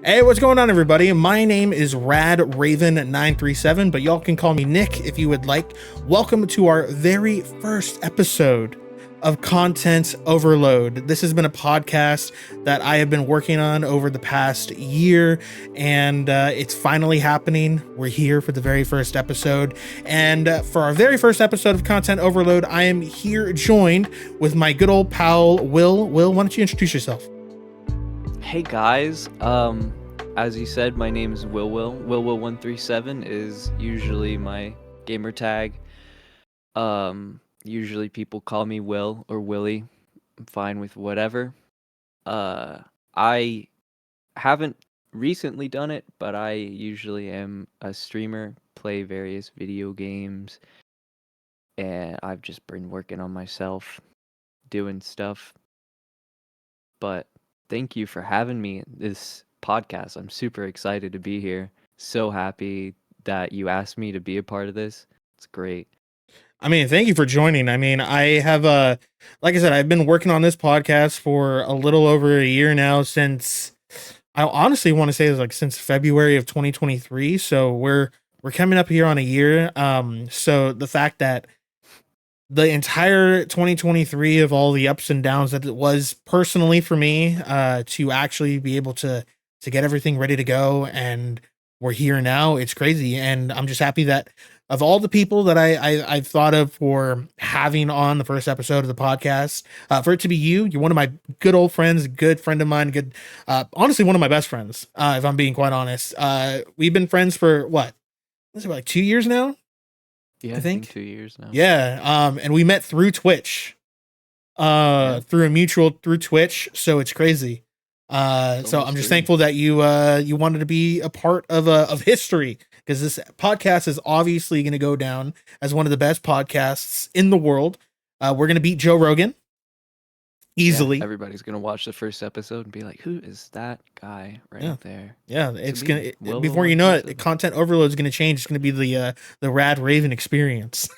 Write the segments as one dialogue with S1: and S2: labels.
S1: Hey, what's going on, everybody? My name is Rad Raven 937, but y'all can call me Nick if you would like. Welcome to our very first episode of Content Overload. This has been a podcast that I have been working on over the past year, and it's finally happening. We're here for the very first episode, and for our very first episode of Content Overload, I am here joined with my good old pal, Will. Will, why don't you introduce yourself?
S2: Hey guys, as you said, my name is Will137 is usually my gamer tag. Usually people call me Will or Willie. I'm fine with whatever. I haven't recently done it, but I usually am a streamer, play various video games, and I've just been working on myself, doing stuff. But thank you for having me in this podcast. I'm super excited to be here. So happy that you asked me to be a part of this. It's great.
S1: I mean, thank you for joining. I mean, I have like I said, I've been working on this podcast for a little over a year now, since I honestly want to say it's like since February of 2023. So we're coming up here on a year. So the fact that the entire 2023 of all the ups and downs that it was personally for me, to actually be able to get everything ready to go, and we're here now. It's crazy, and I'm just happy that of all the people that I've thought of for having on the first episode of the podcast, for it to be you. You're one of my good old friends, good friend of mine, good, honestly, one of my best friends. If I'm being quite honest, we've been friends for what? What's it, like 2 years now?
S2: Yeah,
S1: I think
S2: 2 years now.
S1: Yeah. And we met through Twitch, through a mutual through Twitch. So it's crazy. So I'm just thankful that you wanted to be a part of history, because this podcast is obviously going to go down as one of the best podcasts in the world. We're going to beat Joe Rogan easily.
S2: Yeah, everybody's gonna watch the first episode and be like, "Who is that guy right there?"
S1: Yeah, it's gonna. Before you know it, content overload is going to change. It's going to be the Rad Raven experience.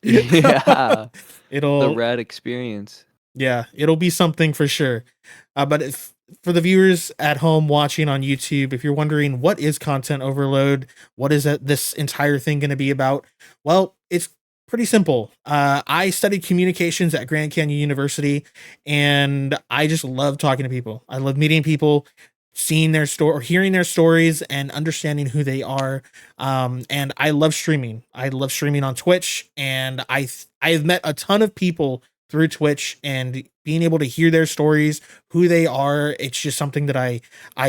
S2: Yeah,
S1: It'll
S2: the Rad experience.
S1: Yeah, it'll be something for sure. But if for the viewers at home watching on YouTube, if you're wondering what is content overload, what is this entire thing going to be about? Well, it's pretty simple. I studied communications at Grand Canyon University, and I just love talking to people. I love meeting people, seeing their story, or hearing their stories, and understanding who they are. And I love streaming. I love streaming on Twitch, and I've met a ton of people through Twitch, and being able to hear their stories, who they are. It's just something that I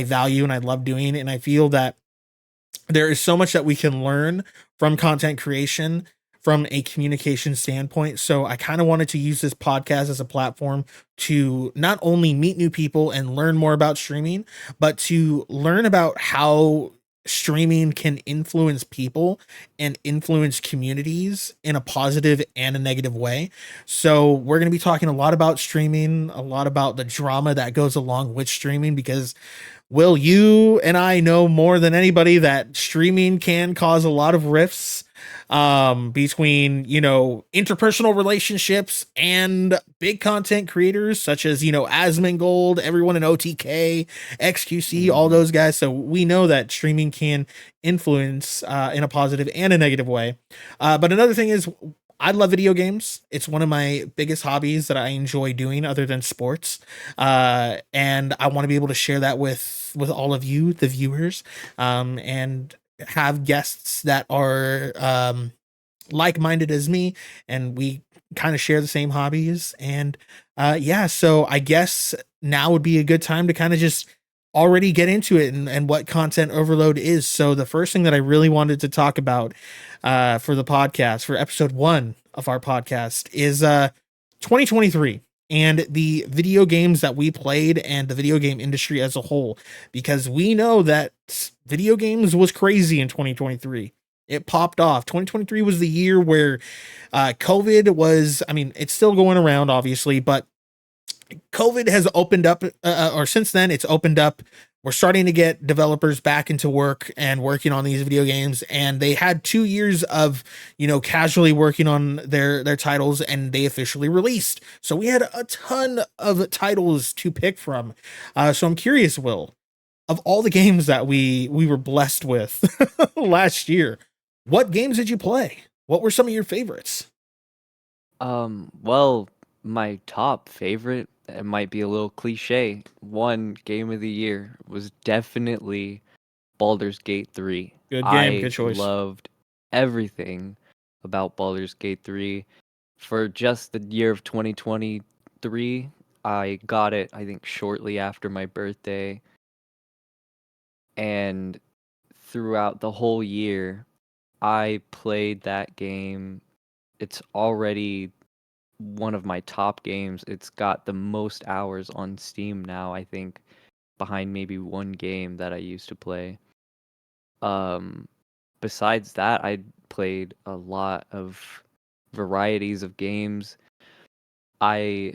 S1: value and I love doing. And I feel that there is so much that we can learn from content creation from a communication standpoint. So I kind of wanted to use this podcast as a platform to not only meet new people and learn more about streaming, but to learn about how streaming can influence people and influence communities in a positive and a negative way. So we're going to be talking a lot about streaming, a lot about the drama that goes along with streaming, because Will, you and I know more than anybody that streaming can cause a lot of rifts between, interpersonal relationships and big content creators such as, Asmongold, everyone in OTK, XQC, all those guys. So we know that streaming can influence in a positive and a negative way. But another thing is, I love video games. It's one of my biggest hobbies that I enjoy doing other than sports. And I want to be able to share that with all of you, the viewers, and have guests that are like-minded as me, and we kind of share the same hobbies. And so I guess now would be a good time to kind of just already get into it, and what content overload is. So the first thing that I really wanted to talk about for the podcast, for episode 1 of our podcast, is 2023 and the video games that we played and the video game industry as a whole, because we know that video games was crazy in 2023. It popped off. 2023 was the year where COVID was, I mean, it's still going around, obviously, but COVID has opened up, or since then it's opened up. We're starting to get developers back into work and working on these video games, and they had 2 years of, casually working on their titles, and they officially released. So we had a ton of titles to pick from. So I'm curious, Will, of all the games that we were blessed with last year, what games did you play? What were some of your favorites?
S2: Well, my top favorite, it might be a little cliche, one game of the year was definitely Baldur's Gate 3.
S1: Good game,
S2: I
S1: good choice.
S2: loved everything about Baldur's Gate 3. For just the year of 2023, I got it, I think, shortly after my birthday. And throughout the whole year, I played that game. It's already one of my top games. It's got the most hours on Steam now, I think, behind maybe one game that I used to play. Um, Besides that, I played a lot of varieties of games. I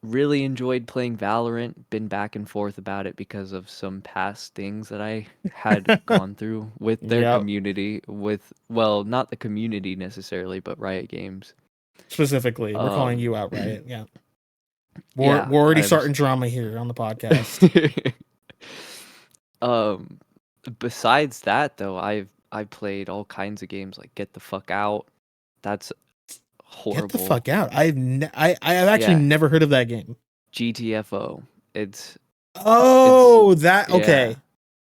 S2: really enjoyed playing Valorant, been back and forth about it because of some past things that I had gone through with their
S1: Yep.
S2: community, with, well, not the community necessarily, but Riot Games.
S1: Specifically, we're calling
S2: Um,
S1: you out, right? Yeah. We're
S2: yeah,
S1: we're already
S2: I'm
S1: starting drama here on the podcast.
S2: um besides that though, I played all kinds of games like Get the Fuck Out. That's
S1: Get the
S2: horrible.
S1: fuck out. I have actually
S2: Yeah,
S1: never heard of that game.
S2: GTFO. It's
S1: Oh, that
S2: yeah,
S1: okay.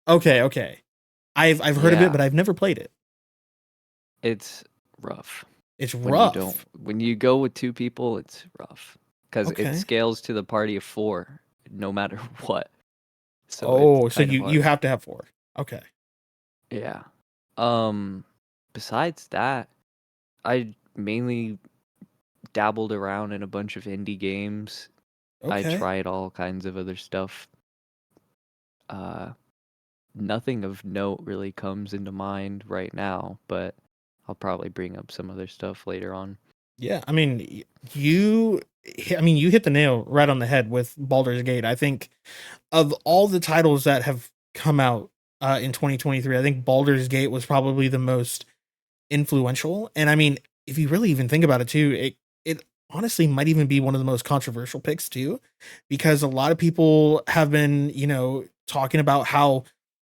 S1: Okay. I've heard of it,
S2: yeah.
S1: but I've never played it.
S2: It's rough.
S1: It's
S2: When you don't
S1: rough.
S2: when you go with two people, it's rough because it
S1: Okay.
S2: scales to the party of four no matter what. So it's
S1: Oh, so
S2: kind of
S1: you
S2: hard.
S1: have to have four. Okay.
S2: Yeah. Um Besides that, I mainly dabbled around in a bunch of indie games. I
S1: Okay.
S2: tried all kinds of other stuff. Uh, Nothing of note really comes into mind right now, but I'll probably bring up some other stuff later on.
S1: Yeah, I mean, you you hit the nail right on the head with Baldur's Gate. I think of all the titles that have come out in 2023, I think Baldur's Gate was probably the most influential. And I mean, if you really even think about it too, it honestly might even be one of the most controversial picks too, because a lot of people have been, talking about how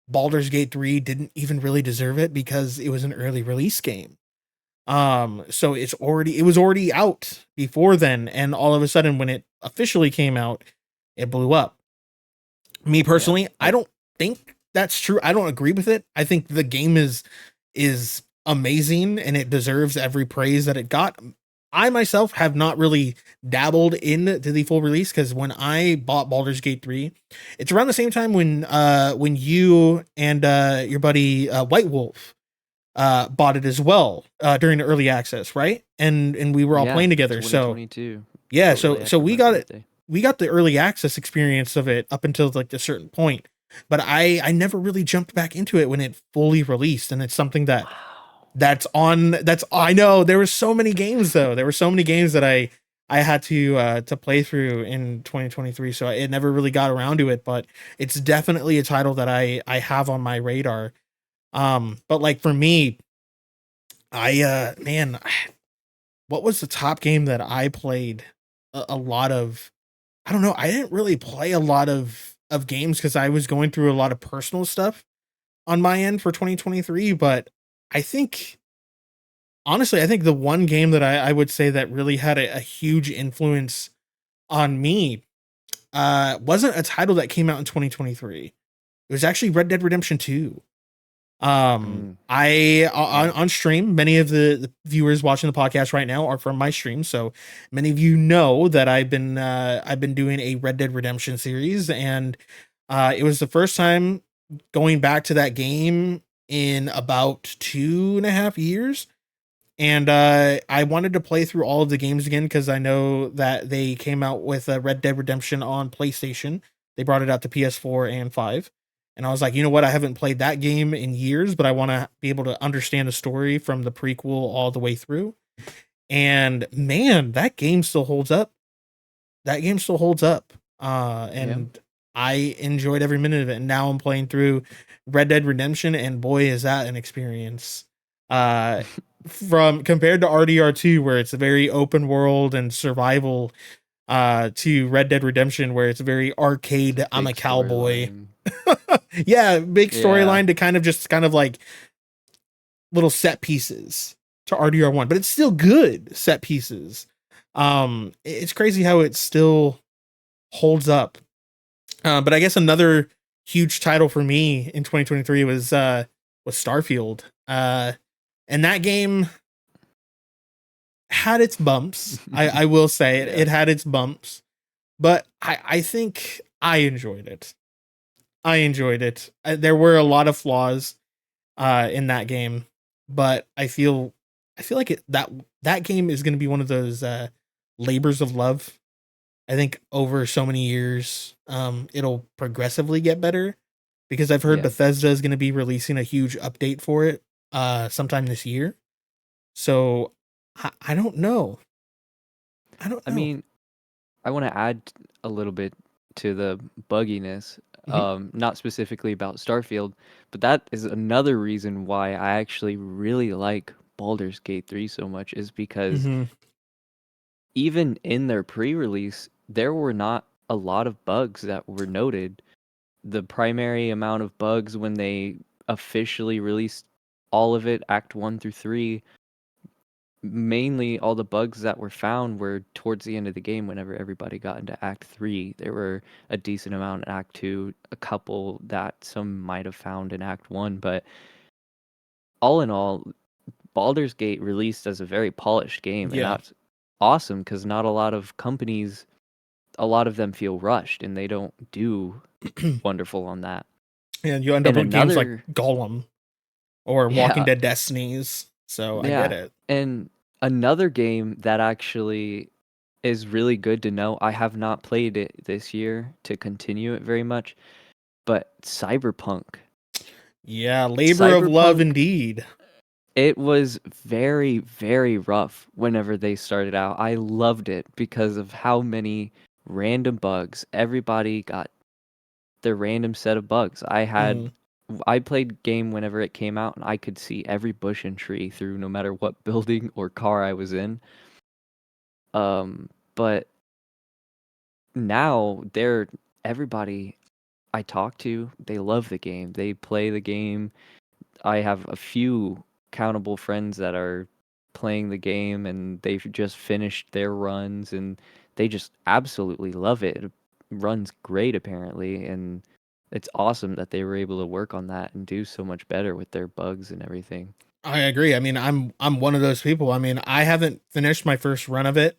S1: Baldur's Gate 3 didn't even really deserve it because it was an early release game. So it was already out before then, and all of a sudden when it officially came out, it blew up. Me
S2: Yeah.
S1: personally, I don't think that's true. I don't agree with it. I think the game is amazing and it deserves every praise that it got. I myself have not really dabbled into the full release because when I bought Baldur's Gate 3, it's around the same time when you and your buddy White Wolf bought it as well during the early access, right? And we were all
S2: Yeah,
S1: playing together. So
S2: 2022.
S1: yeah,
S2: Shortly
S1: so
S2: after
S1: we
S2: my
S1: got it.
S2: birthday.
S1: We got the early access experience of it up until like a certain point, but I never really jumped back into it when it fully released, and it's something
S2: Wow.
S1: that's I know there were so many games though. There were so many games that I had to play through in 2023, so it never really got around to it, but it's definitely a title that I have on my radar. But like for me, I man, what was the top game that I played a lot of? I don't know. I didn't really play a lot of games because I was going through a lot of personal stuff on my end for 2023. But I think honestly, I think the one game that I would say that really had a huge influence on me wasn't a title that came out in 2023. It was actually Red Dead Redemption 2.
S2: Mm,
S1: I
S2: yeah.
S1: on stream, many of the viewers watching the podcast right now are from my stream, so many of you know that I've been doing a Red Dead Redemption series, and it was the first time going back to that game in about 2.5 years. And I wanted to play through all of the games again because I know that they came out with Red Dead Redemption on PlayStation. They brought it out to PS4 and 5. And I was like, you know what? I haven't played that game in years, but I want to be able to understand the story from the prequel all the way through. And man, that game still holds up. That game still holds up.
S2: Yeah.
S1: And I enjoyed every minute of it. And now I'm playing through Red Dead Redemption, and boy, is that an experience. Uh, from compared to RDR2, where it's a very open world and survival, to Red Dead Redemption, where it's very
S2: It's a
S1: arcade. I'm a
S2: big
S1: cowboy.
S2: storyline.
S1: Yeah, big
S2: Yeah.
S1: storyline to kind of like little set pieces to RDR1, but it's still good set pieces. It's crazy how it still holds up. But I guess another huge title for me in 2023 was Starfield. And that game had its bumps. I will say it.
S2: Yeah.
S1: It had its bumps, but I think I enjoyed it. I enjoyed it. There were a lot of flaws in that game, but I feel like that game is going to be one of those labors of love. I think over so many years, it'll progressively get better because I've heard
S2: Yeah.
S1: Bethesda is going to be releasing a huge update for it sometime this year. So I don't know. I don't
S2: I
S1: know.
S2: mean, I want to add a little bit to the bugginess,
S1: Hmm.
S2: not specifically about Starfield, but that is another reason why I actually really like Baldur's Gate 3 so much, is because
S1: Hmm.
S2: even in their pre-release, there were not a lot of bugs that were noted. The primary amount of bugs when they officially released all of it, Act 1 through 3, mainly all the bugs that were found were towards the end of the game whenever everybody got into Act 3. There were a decent amount in Act 2, a couple that some might have found in Act 1, but all in all, Baldur's Gate released as a very polished game, and
S1: Yeah.
S2: that's awesome because not a lot of companies, a lot of them feel rushed and they don't do wonderful on that.
S1: And you end up
S2: And
S1: with games like
S2: another,
S1: Gollum or Walking
S2: yeah,
S1: Dead Destinies. So I get
S2: yeah,
S1: it.
S2: and another game that actually is really good to know. I have not played it this year to continue it very much, but Cyberpunk.
S1: Yeah, labor of love
S2: Cyberpunk,
S1: indeed.
S2: it was very, very rough whenever they started out. I loved it because of how many random bugs. Everybody got their random set of bugs.
S1: Mm.
S2: I played game whenever it came out and I could see every bush and tree through no matter what building or car I was in. But now they're everybody I talk to, they love the game. They play the game. I have a few countable friends that are playing the game and they've just finished their runs and they just absolutely love it. It runs great apparently, and it's awesome that they were able to work on that and do so much better with their bugs and everything.
S1: I agree. I mean, I'm one of those people. I mean, I haven't finished my first run of it.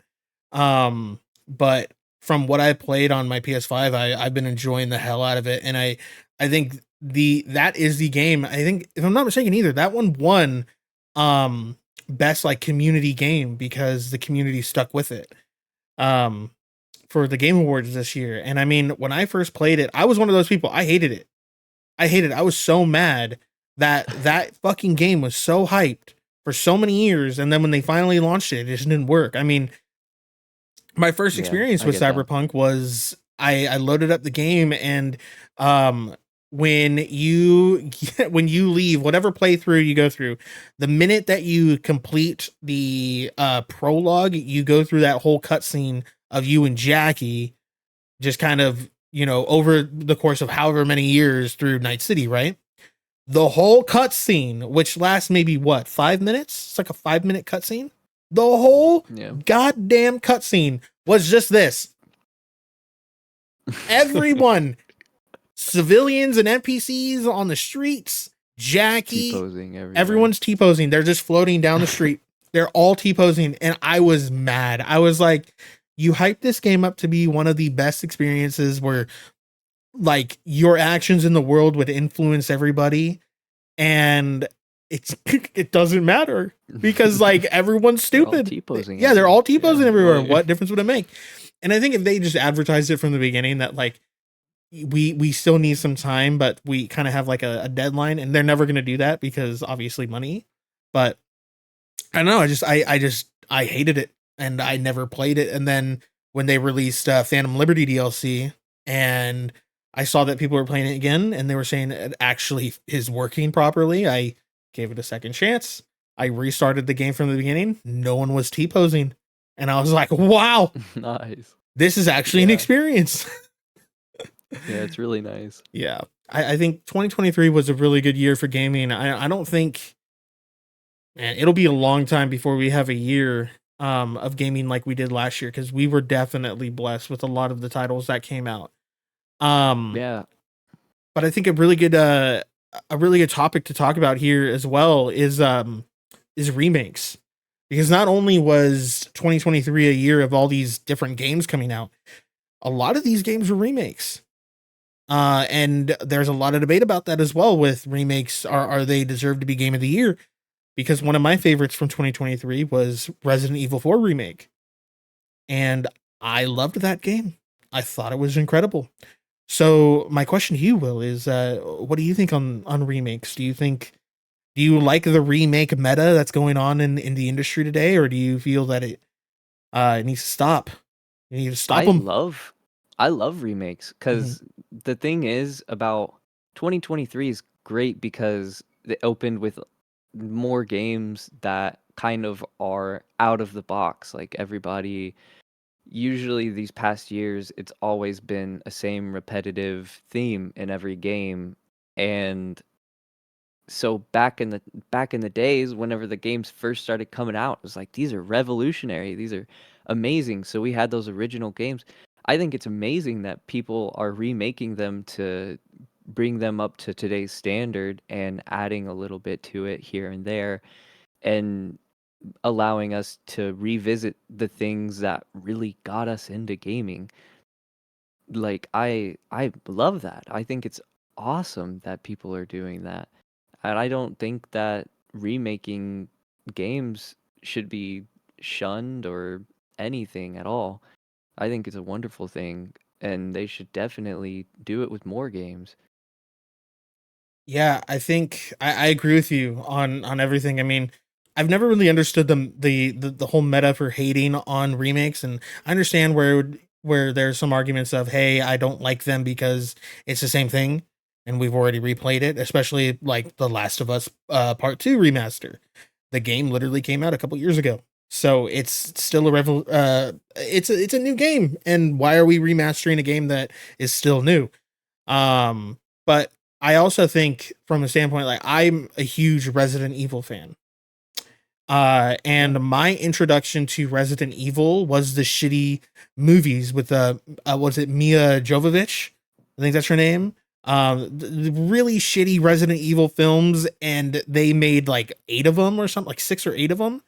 S1: But from what I played on my PS5, I've been enjoying the hell out of it, and I think the that is the game. I think if I'm not mistaken either, that one won best like community game because the community stuck with it. Um for the Game Awards this year. And I mean, when I first played it, I was one of those people. I hated it. I hated it. I was so mad that that fucking game was so hyped for so many years, and then when they finally launched it, it just didn't work. I mean, my first
S2: Yeah,
S1: experience
S2: I
S1: with
S2: get that.
S1: Cyberpunk was I loaded up the game and um when you when you leave whatever playthrough you go through, the minute that you complete the prologue, you go through that whole cutscene of you and Jackie just kind of, over the course of however many years through Night City, right? The whole cutscene, which lasts maybe what, 5 minutes? It's like a 5 minute cutscene. The whole
S2: Yeah.
S1: goddamn cutscene was just this. Everyone, civilians and NPCs on the streets, Jackie,
S2: T-posing everywhere.
S1: everyone's T posing. They're just floating down the street. They're all T posing. And I was mad. I was like, you hyped this game up to be one of the best experiences where like your actions in the world would influence everybody, and it's it doesn't matter because like everyone's
S2: They're all
S1: stupid.
S2: T-posing
S1: Yeah, they're all
S2: everywhere.
S1: T-posing
S2: Yeah,
S1: everywhere.
S2: like
S1: What difference would it make? And I think if they just advertised it from the beginning that like we still need some time, but we kind of have like a deadline, and they're never going to do that because obviously money. But I don't know. I hated it, and I never played it. And then when they released Phantom Liberty DLC, and I saw that people were playing it again, and they were saying it actually is working properly, I gave it a second chance. I restarted the game from the beginning. No one was T posing, and I was like, "Wow,
S2: nice.
S1: this is actually an
S2: Yeah.
S1: experience."
S2: Yeah, it's really nice.
S1: Yeah. I think 2023 was a really good year for gaming. I don't think, man, it'll be a long time before we have a year of gaming like we did last year, because we were definitely blessed with a lot of the titles that came out. Um,
S2: Yeah,
S1: but I think a really good topic to talk about here as well is remakes. Because not only was 2023 a year of all these different games coming out, a lot of these games were remakes. And there's a lot of debate about that as well with remakes. Are they deserve to be game of the year? Because one of my favorites from 2023 was Resident Evil 4 remake, and I loved that game. I thought it was incredible. So my question to you, Will, is what do you think on remakes? Do you like the remake meta that's going on in the industry today, or do you feel that it needs to stop? You need to stop
S2: I
S1: them.
S2: love I love remakes
S1: Hmm.
S2: because the thing is about 2023 is great because it opened with more games that kind of are out of the box. Like everybody, usually these past years, it's always been a same repetitive theme in every game. And so back in the days whenever the games first started coming out, it was like these are revolutionary, these are amazing. So we had those original games. I think it's amazing that people are remaking them to bring them up to today's standard and adding a little bit to it here and there, and allowing us to revisit the things that really got us into gaming. Like I love that. I think it's awesome that people are doing that. And I don't think that remaking games should be shunned or anything at all. I think it's a wonderful thing, and they should definitely do it with more games.
S1: Yeah, I think I agree with you on everything. I mean, I've never really understood the whole meta for hating on remakes, and I understand where there's some arguments of, hey, I don't like them because it's the same thing and we've already replayed it, especially like The Last of Us Part 2 remaster. The game literally came out a couple years ago. So it's still it's a new game, and why are we remastering a game that is still new? But I also think from a standpoint, like, I'm a huge Resident Evil fan.
S2: Yeah.
S1: And my introduction to Resident Evil was the shitty movies with was it Mia Jovovich? I think that's her name. The really shitty Resident Evil films, and they made like 8 of them or something, like 6 or 8 of them.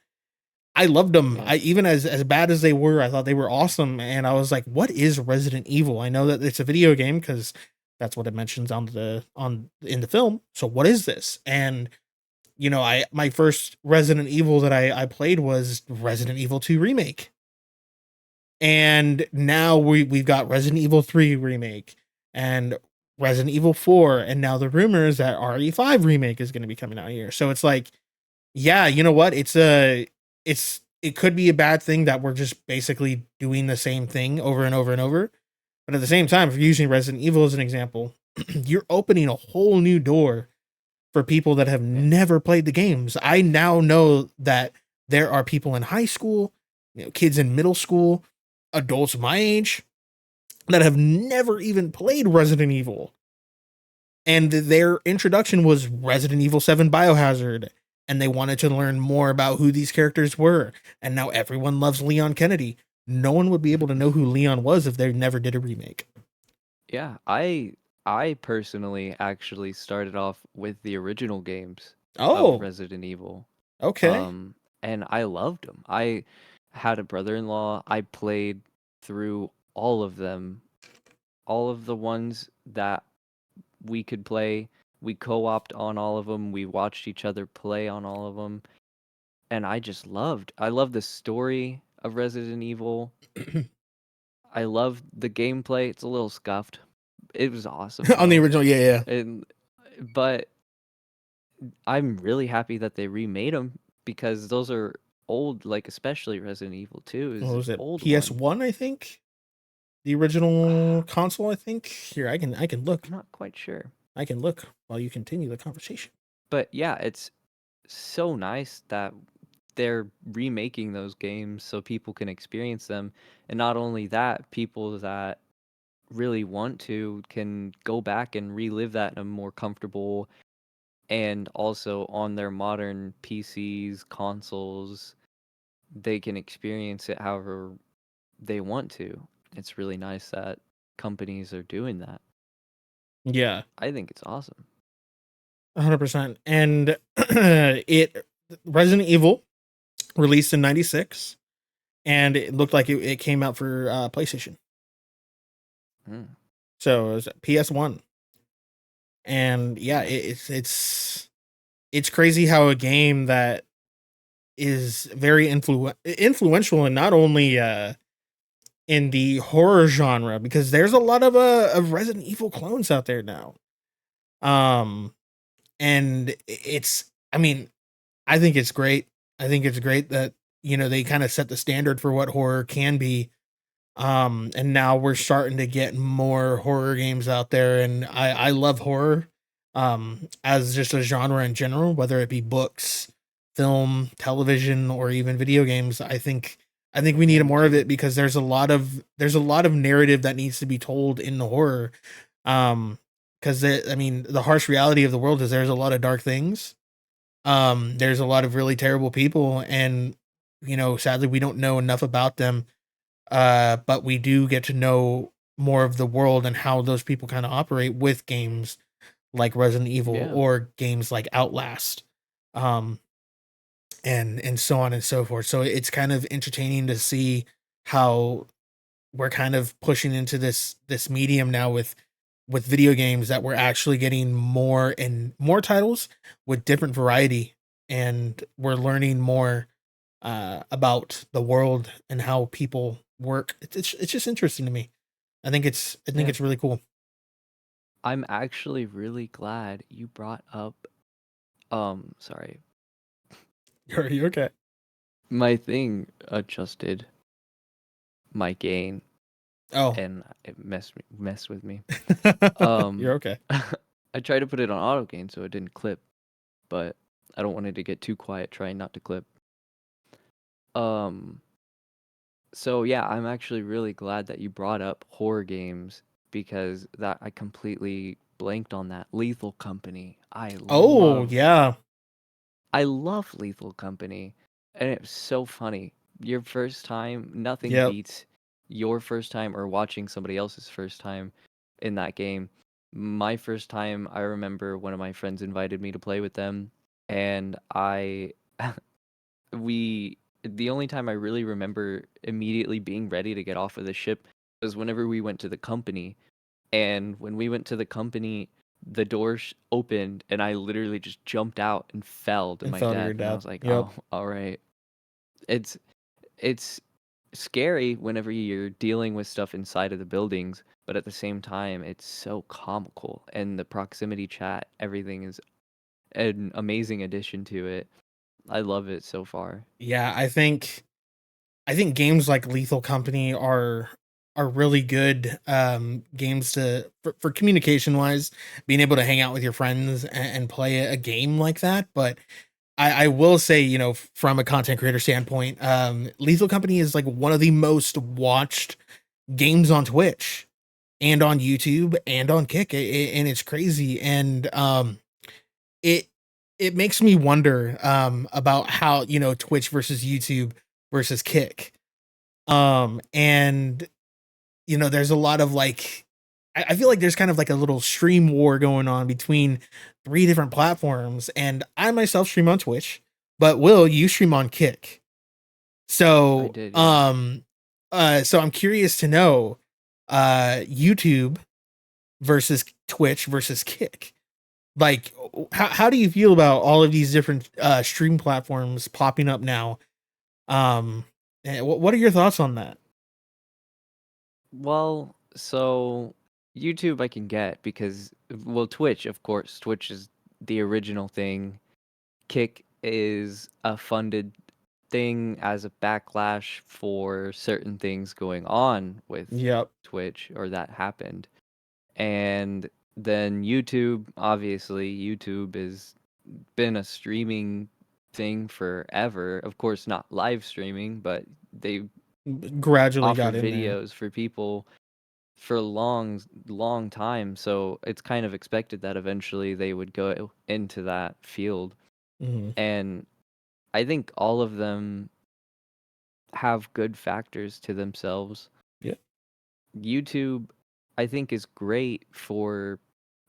S1: I loved them.
S2: Yeah.
S1: I even as bad as they were, I thought they were awesome. And I was like, "What is Resident Evil?" I know that it's a video game because that's what it mentions on the on in the film. So what is this? And I my first Resident Evil that I played was Resident Evil 2 remake, and now we've got Resident Evil 3 remake and Resident Evil 4, and now the rumors that RE5 remake is going to be coming out here. So it's like, yeah, you know what? It could be a bad thing that we're just basically doing the same thing over and over and over. But at the same time, if you're using Resident Evil as an example, you're opening a whole new door for people that have
S2: Yeah.
S1: never played the games. I now know that there are people in high school, kids in middle school, adults my age that have never even played Resident Evil, and their introduction was Resident Evil 7 Biohazard, and they wanted to learn more about who these characters were, and now everyone loves Leon Kennedy. No one would be able to know who Leon was if they never did a remake.
S2: Yeah. I personally actually started off with the original games of
S1: Oh,
S2: Resident Evil.
S1: okay.
S2: Um and I loved them. I had a brother-in-law. I played through all of them, all of the ones that we could play. We co-opted on all of them. We watched each other play on all of them, and I loved the story of Resident Evil. I love the gameplay. It's a little scuffed. It was awesome
S1: On the
S2: though.
S1: original, yeah,
S2: And but I'm really happy that they remade them because those are old, like especially Resident Evil 2
S1: what
S2: is an
S1: was it?
S2: old one.
S1: PS1, I think. The original console, I think. Here, I can look.
S2: I'm not quite sure.
S1: I can look while you continue the conversation.
S2: But yeah, it's so nice that they're remaking those games so people can experience them. And not only that, people that really want to can go back and relive that in a more comfortable and also on their modern PCs, consoles, they can experience it however they want to. It's really nice that companies are doing that.
S1: Yeah,
S2: I think it's awesome.
S1: 100%. And it Resident Evil released in 96, and it looked like it came out for PlayStation.
S2: Mm.
S1: So it was PS1. And yeah,
S2: Nice.
S1: it's crazy how a game that is very influential, and not only in the horror genre, because there's a lot of Resident Evil clones out there now. Um and it's I mean, I think it's great. I think it's great that they kind of set the standard for what horror can be. And now we're starting to get more horror games out there, and I love horror as just a genre in general, whether it be books, film, television, or even video games. I think we
S2: Yeah,
S1: need
S2: me
S1: more of
S2: too.
S1: it, because there's a lot of narrative that needs to be told in the horror. Because I mean, the harsh reality of the world is there's a lot of dark things. There's a lot of really terrible people, and sadly we don't know enough about them. But we do get to know more of the world and how those people kind of operate with games like Resident Evil
S2: Yeah.
S1: or games like Outlast. Um, and so on and so forth. So it's kind of entertaining to see how we're kind of pushing into this medium now with video games, that we're actually getting more and more titles with different variety, and we're learning more about the world and how people work. It's just interesting to me. I think
S2: Yeah.
S1: it's really cool.
S2: I'm actually really glad you brought up sorry.
S1: Are you okay?
S2: My thing adjusted my gain
S1: Oh,
S2: and it messed with me. Um
S1: you're okay.
S2: I tried to put it on auto gain so it didn't clip, but I don't want it to get too quiet trying not to clip. Um so yeah, I'm actually really glad that you brought up horror games because that I completely blanked on that. Lethal Company.
S1: Oh yeah,
S2: I love Lethal Company. And it's so funny. Your first time, nothing
S1: yep.
S2: beats your first time or watching somebody else's first time in that game. My first time, I remember one of my friends invited me to play with them, and we, the only time I really remember immediately being ready to get off of the ship was whenever we went to the company. And when we went to the company, the doors opened and I literally just jumped out and fell to
S1: And
S2: my
S1: fell to your
S2: death. And I
S1: death.
S2: was like,
S1: Yep.
S2: oh, all right. It's it's scary whenever you're dealing with stuff inside of the buildings, but at the same time, it's so comical. And the proximity chat, everything is an amazing addition to it. I love it so far.
S1: Yeah, I think games like Lethal Company are really good games for communication wise, being able to hang out with your friends and play a game like that. But I will say, from a content creator standpoint, Lethal Company is like one of the most watched games on Twitch and on YouTube and on Kick, and it's crazy. And it it makes me wonder about how Twitch versus YouTube versus Kick. And there's a lot of like, I feel like there's kind of like a little stream war going on between three different platforms, and I myself stream on Twitch, but Will, you stream on Kick.
S2: I
S1: So,
S2: did, yeah.
S1: so I'm curious to know, YouTube versus Twitch versus Kick. Like, how do you feel about all of these different stream platforms popping up now? And what are your thoughts on that?
S2: Well, so YouTube I can get because, well, Twitch, of course. Twitch is the original thing. Kick is a funded thing as a backlash for certain things going on with
S1: Yep.
S2: Twitch or that happened. And then YouTube, obviously, YouTube has been a streaming thing forever. Of course, not live streaming, but they
S1: Gradually
S2: offer
S1: got in there.
S2: videos for people for a long time, so it's kind of expected that eventually they would go into that field.
S1: Hmm.
S2: And I think all of them have good factors to themselves.
S1: Yeah.
S2: YouTube, I think, is great for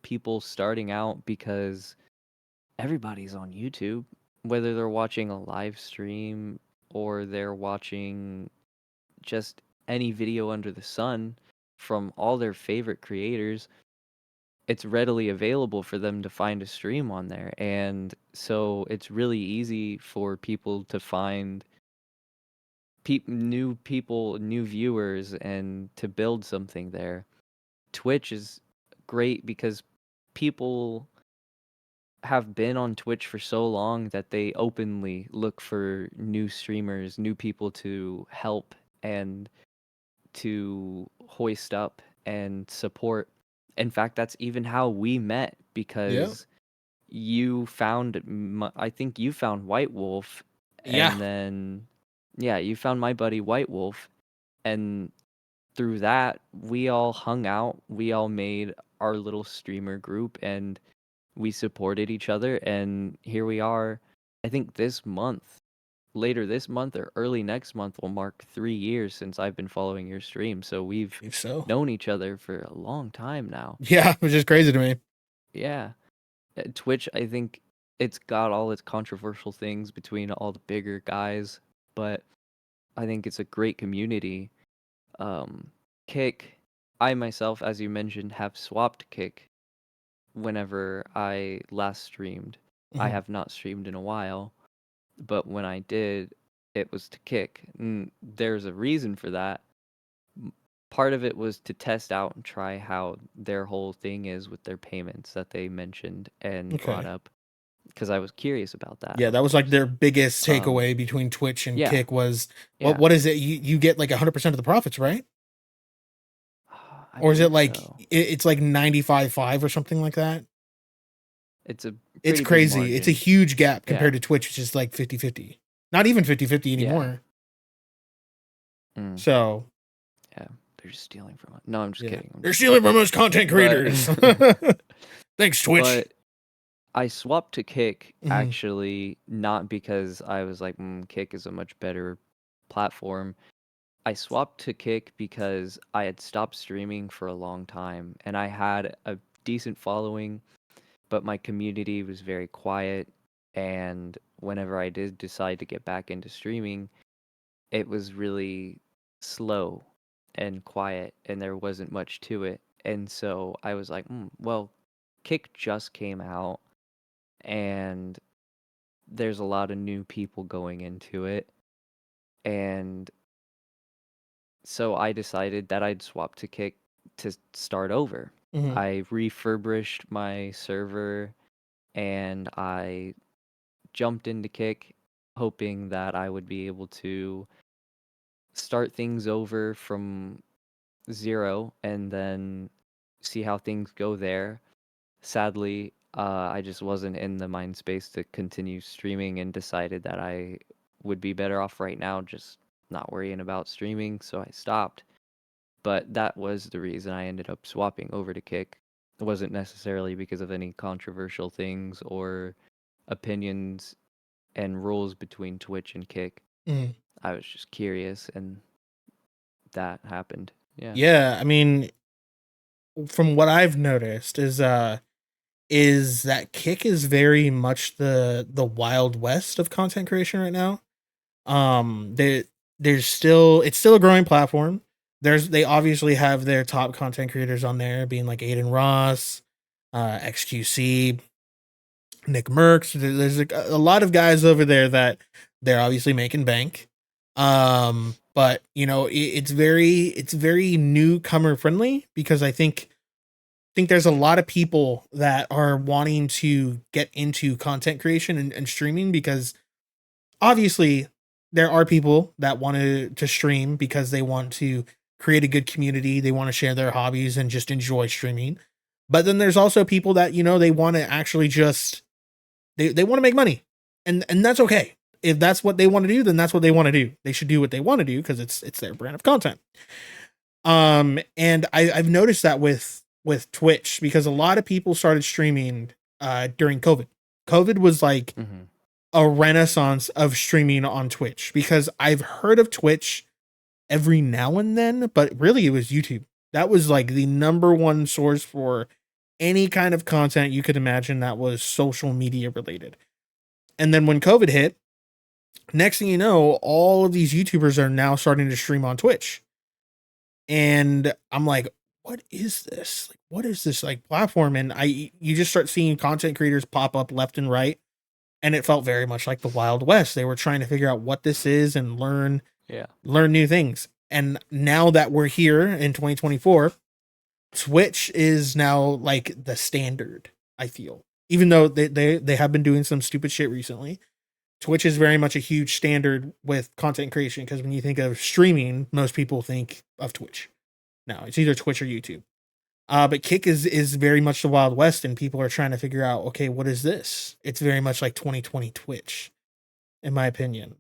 S2: people starting out because everybody's on YouTube, whether they're watching a live stream or they're watching just any video under the sun from all their favorite creators. It's readily available for them to find a stream on there. And so it's really easy for people to find new people, new viewers, and to build something there. Twitch is great because people have been on Twitch for so long that they openly look for new streamers, new people to help and to hoist up and support. In fact, that's even how we met
S1: Yeah.
S2: because I think you found White Wolf,
S1: Yeah.
S2: and then, yeah, you found my buddy White Wolf, and through that, we all hung out, we all made our little streamer group, and we supported each other, and here we are. I think later this month or early next month will mark 3 years since I've been following your stream. So
S1: I
S2: we've
S1: think so.
S2: known each other for a long time now.
S1: Yeah, which is crazy to me.
S2: Yeah. Twitch, I think it's got all its controversial things between all the bigger guys, but I think it's a great community. Um, Kick, I myself, as you mentioned, have swapped Kick whenever I last streamed. I
S1: Hmm.
S2: have not streamed in a while, but when I did, it was to Kick. And there's a reason for that. Part of it was to test out and try how their whole thing is with their payments that they mentioned and brought
S1: Okay.
S2: up because I was curious about that,
S1: Yeah,
S2: of
S1: that was like
S2: course.
S1: their biggest
S2: Um,
S1: takeaway between Twitch and
S2: yeah,
S1: Kick was
S2: yeah.
S1: what is it? You get like 100% of the profits, right?
S2: I
S1: Or is it
S2: believe
S1: like
S2: so.
S1: it's like 95-5 or something like that?
S2: It's a
S1: It's
S2: pretty big
S1: crazy. It's a
S2: margin.
S1: huge gap compared
S2: Yeah,
S1: to Twitch, which is like 50-50. Not even 50-50
S2: yeah.
S1: anymore.
S2: Mm,
S1: So,
S2: yeah, they're just stealing from us. No, I'm just
S1: yeah.
S2: kidding. I'm
S1: They're
S2: just
S1: stealing
S2: kidding.
S1: from us content
S2: But
S1: creators. Thanks, Twitch.
S2: but I swapped to Kick
S1: Hmm.
S2: actually not because I was like, Kick is a much better platform. I swapped to Kick because I had stopped streaming for a long time and I had a decent following, but my community was very quiet. And whenever I did decide to get back into streaming, it was really slow and quiet and there wasn't much to it. And so I was like, well, Kick just came out and there's a lot of new people going into it. And so I decided that I'd swap to Kick to start over.
S1: Hmm.
S2: I refurbished my server and I jumped into Kick, hoping that I would be able to start things over from zero and then see how things go there. Sadly, I just wasn't in the mind space to continue streaming and decided that I would be better off right now just not worrying about streaming, so I stopped. But that was the reason I ended up swapping over to Kick. It wasn't necessarily because of any controversial things or opinions and rules between Twitch and Kick.
S1: Hmm.
S2: I was just curious and that happened. Yeah.
S1: Yeah, I mean, from what I've noticed is that Kick is very much the wild west of content creation right now. There there's still it's still a growing platform. They obviously have their top content creators on there, being like Aiden Ross, XQC, Nick Merckx. There's a lot of guys over there that they're obviously making bank. But you know, it's very newcomer friendly because I think there's a lot of people that are wanting to get into content creation and streaming because obviously there are people that want to stream because they want to create a good community, they want to share their hobbies and just enjoy streaming. But then there's also people that they want to actually just they want to make money. And that's okay. If that's what they want to do, then that's what they want to do. They should do what they want to do because it's their brand of content. And I've noticed that with Twitch because a lot of people started streaming during COVID. COVID was like
S2: Hmm.
S1: a renaissance of streaming on Twitch because I've heard of Twitch every now and then, but really it was YouTube. That was like the number one source for any kind of content you could imagine that was social media related. And then when COVID hit, next thing you know, all of these YouTubers are now starting to stream on Twitch. And I'm like, what is this? Like, what is this like platform? And you just start seeing content creators pop up left and right. And it felt very much like the Wild West. They were trying to figure out what this is and
S2: Yeah.
S1: learn new things. And now that we're here in 2024, Twitch is now like the standard, I feel. Even though they have been doing some stupid shit recently, Twitch is very much a huge standard with content creation because when you think of streaming, most people think of Twitch. Now it's either Twitch or YouTube. But Kick is very much the Wild West, and people are trying to figure out, okay, what is this? It's very much like 2020 Twitch, in my opinion.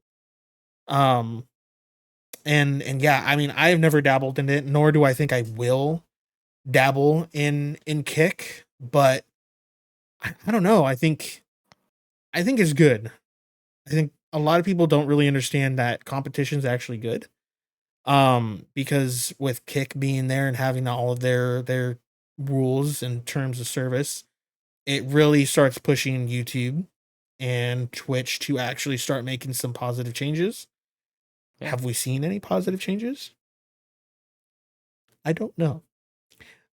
S1: Um, and yeah, I mean, I've never dabbled in it, nor do I think I will dabble in Kick, but I don't know. I think it's good. I think a lot of people don't really understand that competition is actually good. Because with Kick being there and having all of their rules and terms of service, it really starts pushing YouTube and Twitch to actually start making some positive changes.
S2: Yeah.
S1: Have we seen any positive changes? I don't know.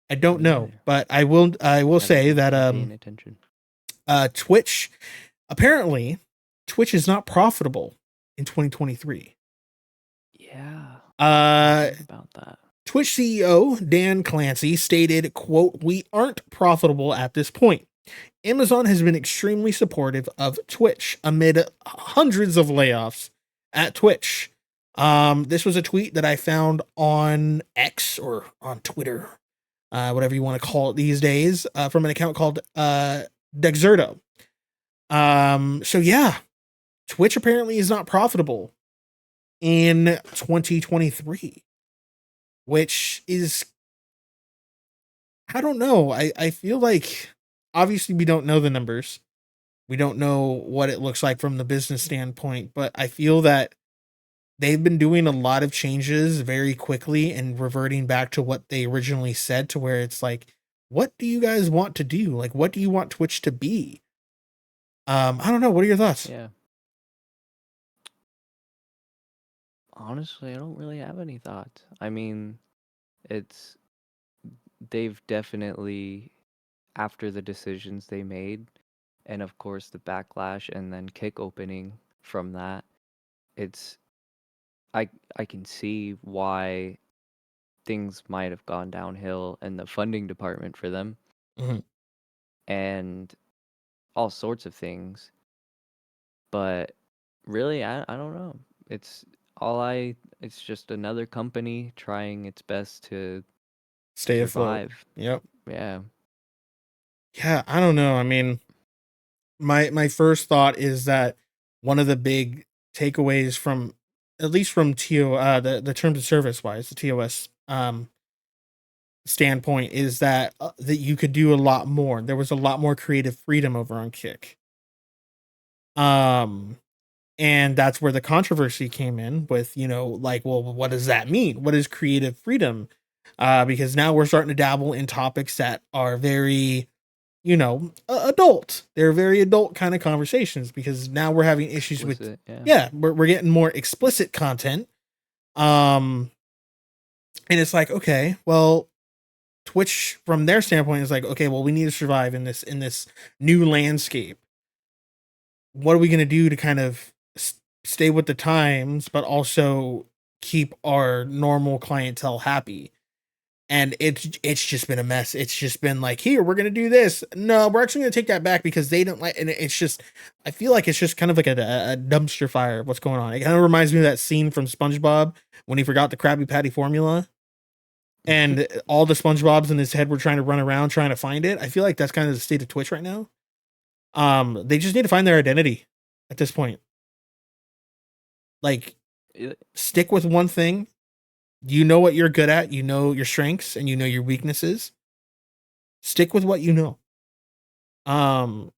S1: I don't
S2: Me
S1: know,
S2: either.
S1: but I will say
S2: Haven't
S1: that
S2: been paying attention.
S1: Twitch apparently Twitch is not profitable in 2023.
S2: Yeah. I
S1: Uh
S2: heard about that.
S1: Twitch CEO Dan Clancy stated, quote, "We aren't profitable at this point. Amazon has been extremely supportive of Twitch amid hundreds of layoffs at Twitch." This was a tweet that I found on X or on Twitter, whatever you want to call it these days, from an account called Dexerto. So yeah, Twitch apparently is not profitable in 2023, which is, I don't know. I feel like obviously we don't know the numbers. We don't know what it looks like from the business standpoint, but I feel that they've been doing a lot of changes very quickly and reverting back to what they originally said, to where it's like, what do you guys want to do? Like, what do you want Twitch to be? I don't know. What are your thoughts?
S2: Yeah. Honestly, I don't really have any thoughts. I mean, it's they've definitely, after the decisions they made, and of course the backlash and then kick opening from that, it's I I can see why things might have gone downhill in the funding department for them
S1: Mhm.
S2: and all sorts of things. But really, I don't know. It's it's just another company trying its best to
S1: Stay afloat.
S2: survive.
S1: Yep.
S2: Yeah.
S1: Yeah. I don't know. I mean, my first thought is that one of the big takeaways from, at least from the terms of service wise, the TOS standpoint, is that you could do a lot more. There was a lot more creative freedom over on Kick. Um and that's where the controversy came in with, like, well, what does that mean? What is creative freedom? Because now we're starting to dabble in topics that are very, adult. They're very adult kind of conversations because now we're having issues with,
S2: Explicit. Yeah.
S1: yeah, we're getting more explicit content. Um, and it's like, okay, well, Twitch from their standpoint is like, okay, well, we need to survive in this new landscape. What are we going to do to kind of stay with the times, but also keep our normal clientele happy? And it's just been a mess. It's just been like, here, we're gonna do this. No, we're actually gonna take that back because they don't like. And it's just, I feel like it's just kind of like a dumpster fire of what's going on. It kind of reminds me of that scene from SpongeBob when he forgot the Krabby Patty formula, and all the SpongeBobs in his head were trying to run around trying to find it. I feel like that's kind of the state of Twitch right now. They just need to find their identity at this point. Like,
S2: It-
S1: stick with one thing You know what you're good at, you know your strengths, and you know your weaknesses. Stick with what you know.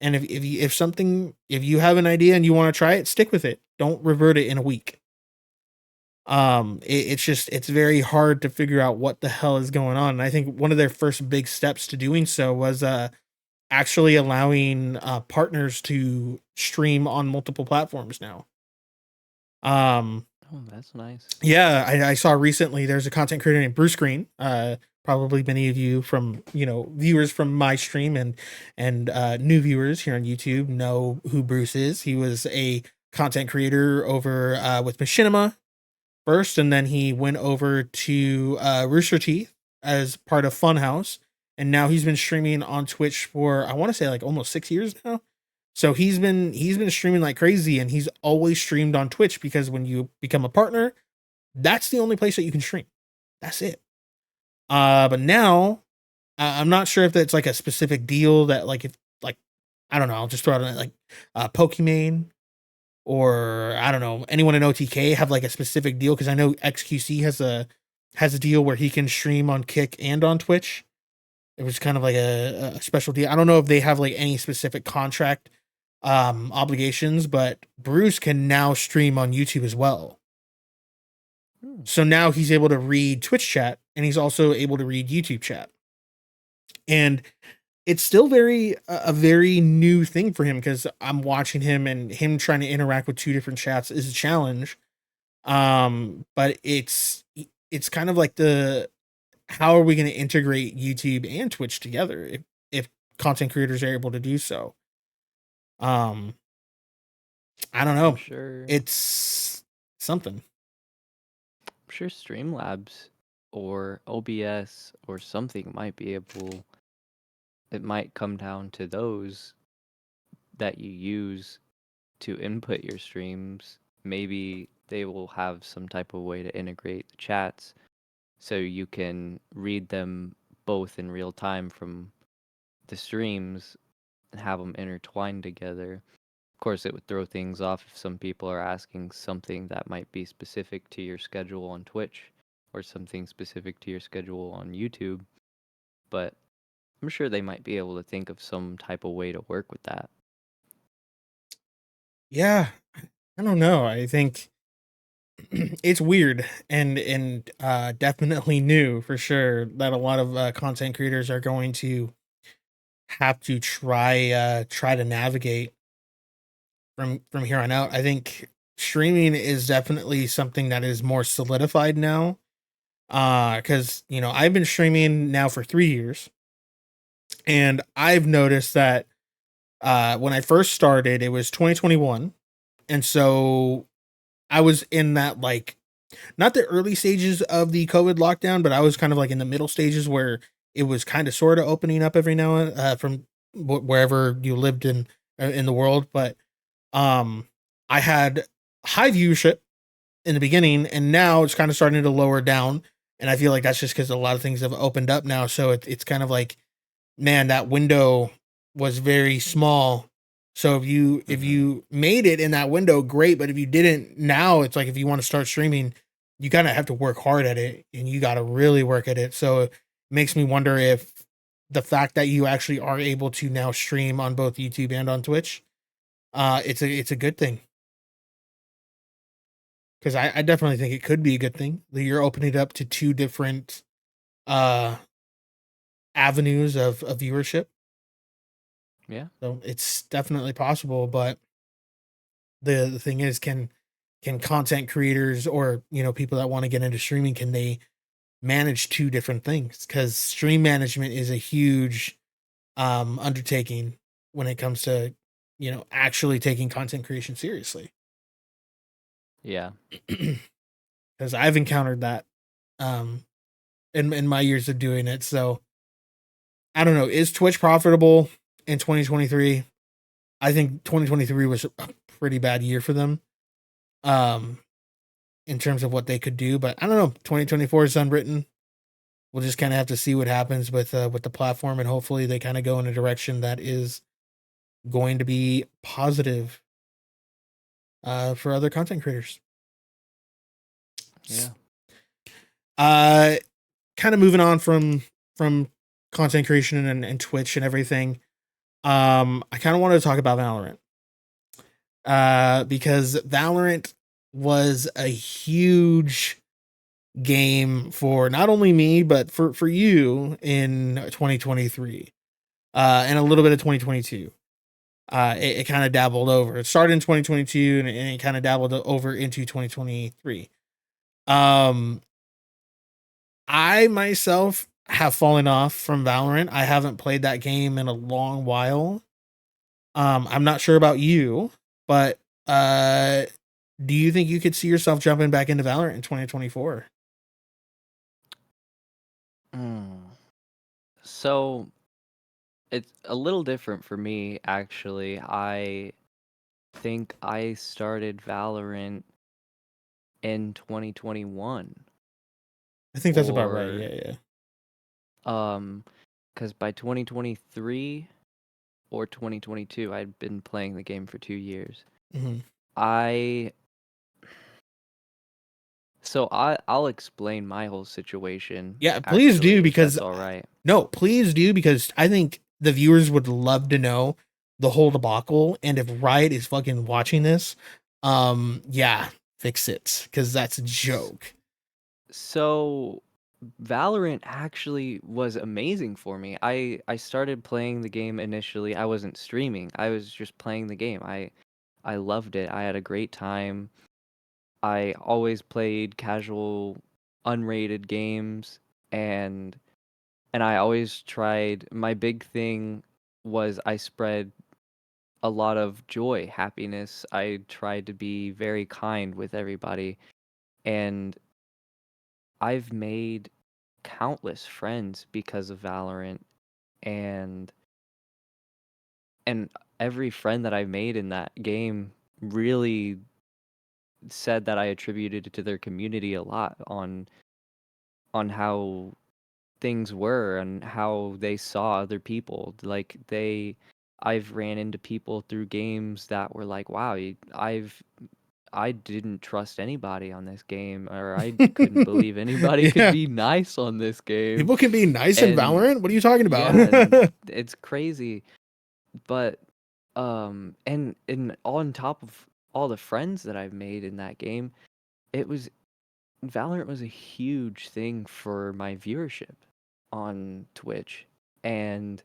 S1: And if you have an idea and you want to try it, stick with it. Don't revert it in a week. It's just it's very hard to figure out what the hell is going on. And I think one of their first big steps to doing so was actually allowing partners to stream on multiple platforms now. Um,
S2: Oh, that's nice.
S1: yeah, I saw recently there's a content creator named Bruce Green. Probably many of you from viewers from my stream and new viewers here on YouTube know who Bruce is. He was a content creator over with Machinima first, and then he went over to Rooster Teeth as part of Funhouse, and now he's been streaming on Twitch for I want to say like almost 6 years now. So he's been streaming like crazy, and he's always streamed on Twitch because when you become a partner, that's the only place that you can stream. That's it. But now I'm not sure if that's like a specific deal that like if like I don't know. I'll just throw out like Pokimane or I don't know anyone in OTK have like a specific deal because I know XQC has a deal where he can stream on Kick and on Twitch. It was kind of like a special deal. I don't know if they have like any specific contract obligations, but Bruce can now stream on YouTube as well.
S2: Hmm.
S1: So now he's able to read Twitch chat and he's also able to read YouTube chat. And it's still very a very new thing for him because I'm watching him and him trying to interact with two different chats is a challenge. But it's kind of like the how are we going to integrate YouTube and Twitch together if content creators are able to do so? Um, I don't
S2: I'm
S1: know.
S2: sure.
S1: It's something.
S2: I'm sure Streamlabs or OBS or something might be able. It might come down to those that you use to input your streams. Maybe they will have some type of way to integrate the chats so you can read them both in real time from the streams and have them intertwined together. Of course, it would throw things off if some people are asking something that might be specific to your schedule on Twitch or something specific to your schedule on YouTube, but I'm sure they might be able to think of some type of way to work with that.
S1: Yeah, I don't know. I think it's weird and definitely new for sure that a lot of content creators are going to have to try to navigate from here on out. I think streaming is definitely something that is more solidified now. Because I've been streaming now for 3 years, and I've noticed that when I first started, it was 2021, and so I was in that like not the early stages of the COVID lockdown, but I was kind of like in the middle stages where it was kind of sort of opening up every now and from wherever you lived in the world. But um, I had high viewership in the beginning, and now it's kind of starting to lower down. And I feel like that's just because a lot of things have opened up now. So it's kind of like, man, that window was very small. So if
S2: Mm-hmm.
S1: you made it in that window, great. But if you didn't, now it's like if you want to start streaming, you kind of have to work hard at it, and you got to really work at it. So it makes me wonder if the fact that you actually are able to now stream on both YouTube and on Twitch, it's a good thing because I definitely think it could be a good thing that you're opening it up to two different uh avenues of viewership.
S2: Yeah.
S1: So it's definitely possible, but the thing is, can content creators or people that want to get into streaming, can they manage two different things? Because stream management is a huge undertaking when it comes to actually taking content creation seriously.
S2: Yeah.
S1: Because I've encountered that um in my years of doing it. So I don't know. Is Twitch profitable in 2023? I think 2023 was a pretty bad year for them. Um, in terms of what they could do, but I don't know. 2024 is unwritten. We'll just kind of have to see what happens with the platform, and hopefully they kind of go in a direction that is going to be positive for other content creators.
S2: Yeah.
S1: Uh, Kind of moving on from content creation and Twitch and everything. I kind of wanted to talk about Valorant. Because Valorant was a huge game for not only me but for you in 2023, and a little bit of 2022. It kind of dabbled over. It started in 2022 and it kind of dabbled over into 2023. Um, I myself have fallen off from Valorant. I haven't played that game in a long while. I'm not sure about you, but uh, do you think you could see yourself jumping back into Valorant in 2024?
S2: Mm. So it's a little different for me, actually. I think I started Valorant in 2021,
S1: I think that's about right.
S2: or
S1: Yeah, yeah.
S2: um, because by 2023 or 2022, I'd been playing the game for 2 years.
S1: Hmm.
S2: I I'll explain my whole situation,
S1: Yeah, please do
S2: actually, if
S1: because
S2: that's all right.
S1: no, please do because I think the viewers would love to know the whole debacle. And if Riot is fucking watching this, yeah, fix it because that's a
S2: S-
S1: joke.
S2: So Valorant actually was amazing for me. I started playing the game initially. I wasn't streaming. I was just playing the game. I loved it. I had a great time. I always played casual unrated games, and I always tried, my big thing was I spread a lot of joy, happiness. I tried to be very kind with everybody, and I've made countless friends because of Valorant, and and every friend that I've made in that game really said that I attributed it to their community a lot on how things were and how they saw other people. Like I've ran into people through games that were like, "Wow, I didn't trust anybody on this game, or I couldn't believe anybody could
S1: Yeah,
S2: be nice on this game."
S1: people can be nice in
S2: And
S1: Valorant. What are you talking about?
S2: yeah, and it's crazy. But and on top of all the friends that I've made in that game, it was Valorant was a huge thing for my viewership on Twitch. And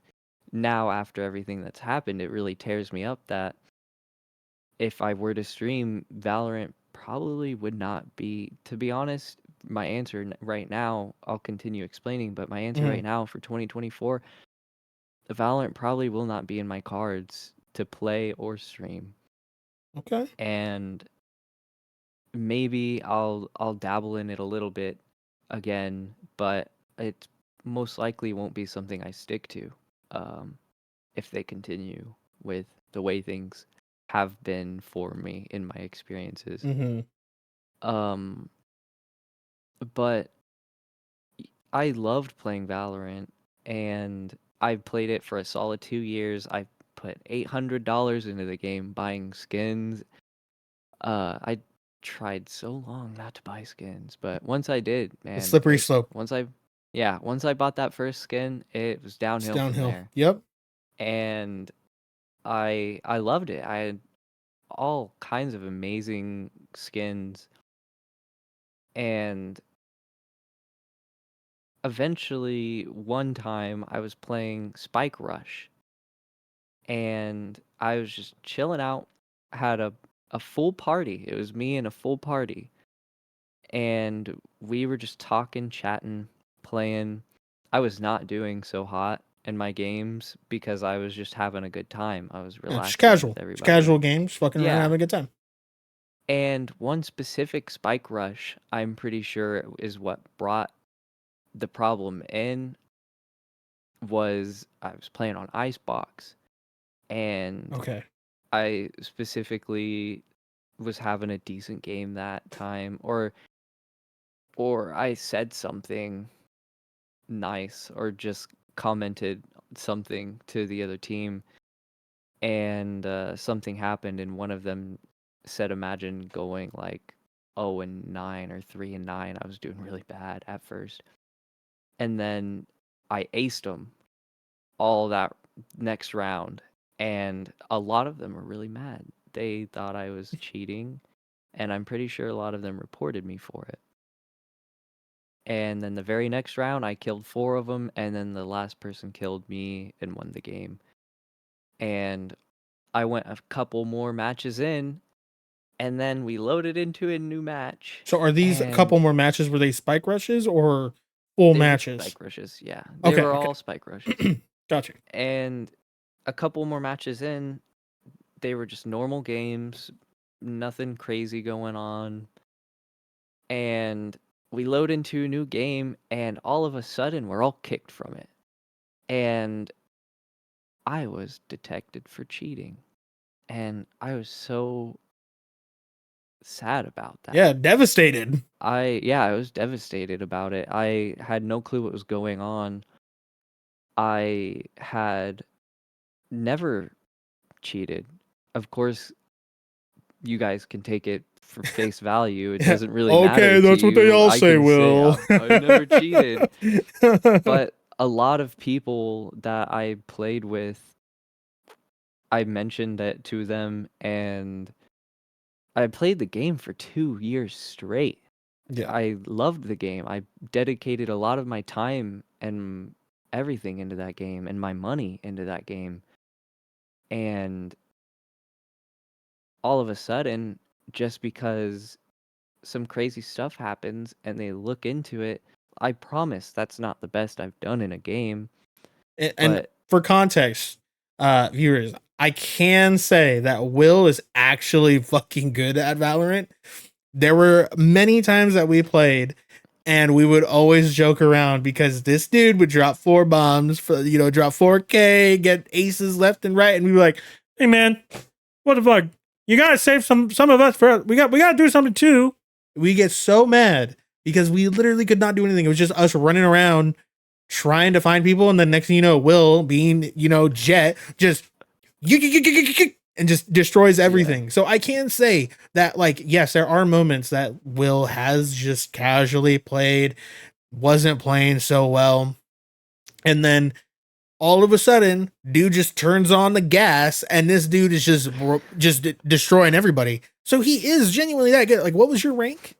S2: now after everything that's happened, it really tears me up that if I were to stream, Valorant probably would not be, to be honest, my answer right now, I'll continue explaining, but my answer
S1: Mhm.
S2: right now for 2024, Valorant probably will not be in my cards to play or stream.
S1: Okay.
S2: And maybe I'll dabble in it a little bit again, but it most likely won't be something I stick to, um, if they continue with the way things have been for me in my experiences.
S1: Hmm.
S2: Um, but I loved playing Valorant, and I played it for a solid 2 years. I put $800 into the game buying skins. I tried so long not to buy skins, but once I did,
S1: The
S2: man,
S1: slippery slope.
S2: once I bought that first skin, it was
S1: It's
S2: downhill from
S1: downhill.
S2: there.
S1: Yep.
S2: And I loved it. I had all kinds of amazing skins, and eventually one time I was playing Spike Rush, and I was just chilling out, had a full party. It was me and a full party, and we were just talking, chatting, playing. I was not doing so hot in my games because I was just having a good time. I was
S1: Yeah, just
S2: relaxing with
S1: casual. Just
S2: everybody.
S1: casual games, fucking around,
S2: Yeah.
S1: having a good time.
S2: And one specific spike rush, I'm pretty sure is what brought the problem in, was I was playing on Icebox, and
S1: Okay.
S2: I specifically was having a decent game that time, or I said something nice or just commented something to the other team, and something happened, and one of them said, "Imagine going like 0-9 or 3-9. I was doing really bad at first. And then I aced them all that next round, and a lot of them were really mad. They thought I was cheating, and I'm pretty sure a lot of them reported me for it. And then the very next round, I killed 4 of them, and then the last person killed me and won the game. And I went a couple more matches in, and then we loaded into a new match,
S1: So are these a couple
S2: and
S1: more matches? Were they spike rushes or full
S2: they were
S1: matches?
S2: spike rushes. Yeah, they
S1: Okay,
S2: were all
S1: okay.
S2: spike rushes.
S1: Gotcha.
S2: And a couple more matches in, they were just normal games, nothing crazy going on. And we load into a new game, and all of a sudden, we're all kicked from it. And I was detected for cheating. And I was so sad about that.
S1: Yeah, devastated.
S2: I was devastated about it. I had no clue what was going on. I had never cheated. Of course, you guys can take it for face value. It doesn't really matter
S1: Okay,
S2: to
S1: that's what they
S2: you.
S1: all
S2: I
S1: say,
S2: can say
S1: Will.
S2: I've never cheated. But a lot of people that I played with, I mentioned that to them, and I played the game for 2 years straight.
S1: Yeah.
S2: I loved the game. I dedicated a lot of my time and everything into that game and my money into that game. And all of a sudden, just because some crazy stuff happens and they look into it, I promise that's not the best I've done in a game,
S1: And
S2: but
S1: for context, viewers, I can say that Will is actually fucking good at Valorant. There were many times that we played and we would always joke around because this dude would drop 4 bombs for, drop 4K, get aces left and right, and we were like, "Hey man, what the fuck? You gotta save some of us for we gotta do something too." We get so mad because we literally could not do anything. It was just us running around trying to find people, and then next thing you know, Will being Jet just and just destroys
S2: yeah.
S1: everything. So I can say that, like, yes, there are moments that Will has just casually played, wasn't playing so well, and then all of a sudden, dude just turns on the gas, and this dude is just destroying everybody. So he is genuinely that good. Like, what was your rank?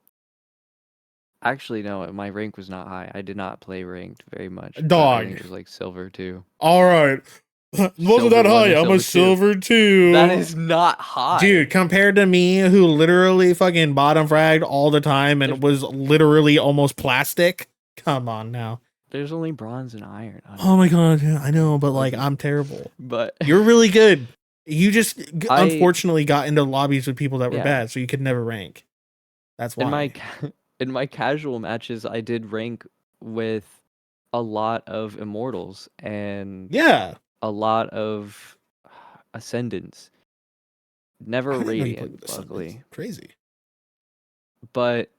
S2: Actually, no, my rank was not high. I did not play ranked very much, but I
S1: Dog.
S2: think it was like silver 2.
S1: All right. Wasn't
S2: Silver
S1: that
S2: 1
S1: high?
S2: or
S1: I'm a
S2: silver 2.
S1: silver
S2: That
S1: two.
S2: is not
S1: Dude,
S2: high.
S1: compared to me, who literally fucking bottom fragged all the time
S2: There's
S1: and was literally almost plastic. Come on now.
S2: there's only bronze and iron
S1: Oh my
S2: under
S1: god, yeah, I know, but like
S2: wasn't
S1: I'm terrible.
S2: but
S1: You're really good. You just
S2: I
S1: unfortunately got into lobbies with people that were
S2: yeah,
S1: bad, so you could never rank. That's
S2: in my
S1: why.
S2: in my casual matches I did rank with a lot of immortals and
S1: Yeah,
S2: a lot of ascendants.
S1: I
S2: Never
S1: didn't know you played
S2: radiant,
S1: with Ascendants.
S2: luckily.
S1: Crazy.
S2: But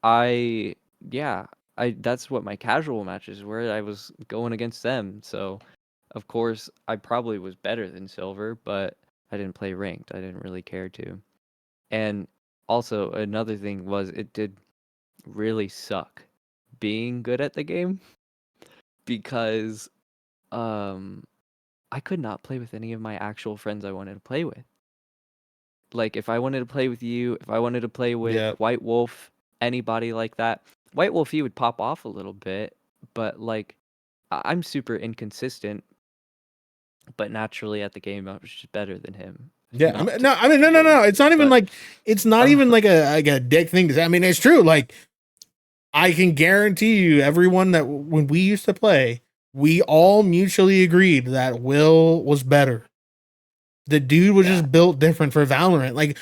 S2: I yeah, I that's what my casual matches were. I was going against them. So, of course, I probably was better than silver, but I didn't play ranked. I didn't really care to. And also another thing was it did really suck being good at the game because um I could not play with any of my actual friends I wanted to play with. Like if I wanted to play with you, if I wanted to play with
S1: Yeah,
S2: White Wolf, anybody like that, White Wolf he would pop off a little bit, but like I'm super inconsistent, but naturally at the game I was just better than him.
S1: yeah. I
S2: Not
S1: mean,
S2: to
S1: no, I mean, no, no, no.
S2: boast,
S1: It's not even
S2: but
S1: like
S2: uh,
S1: a dick thing to say. I mean, it's true. Like, I can guarantee you, everyone that when we used to play, we all mutually agreed that Will was better. The dude was
S2: yeah.
S1: just built different for Valorant. Like,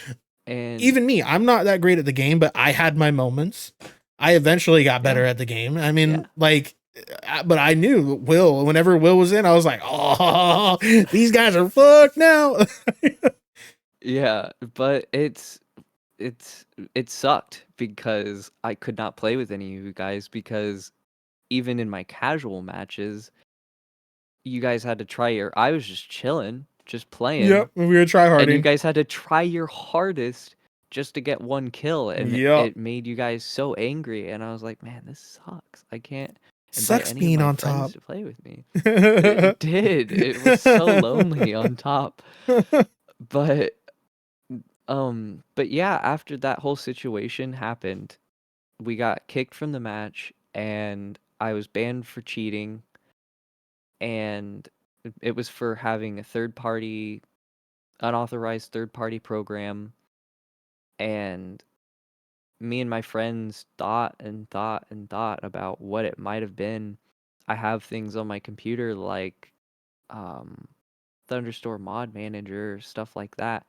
S2: And
S1: even me, I'm not that great at the game, but I had my moments. I eventually got
S2: yeah,
S1: better at the game. I
S2: yeah.
S1: mean, like, but I knew Will. Whenever Will was in, I was like, oh, these guys are fucked now.
S2: Yeah, but it's it sucked because I could not play with any of you guys because even in my casual matches, you guys had to try your I was just chilling, just playing,
S1: Yep, we were
S2: and you
S1: tryharding.
S2: guys had to try your hardest just to get one kill, and
S1: Yep.
S2: it made you guys so angry. And I was like, man, this sucks. I can't invite
S1: Sucks
S2: any of
S1: being
S2: my
S1: on
S2: friends
S1: top.
S2: to play with me. It did. It was so lonely on top. But but yeah, after that whole situation happened, we got kicked from the match and I was banned for cheating, and it was for having a third party unauthorized third party program. And me and my friends thought and thought and thought about what it might have been. I have things on my computer like um, Thunderstorm Mod Manager, stuff like that.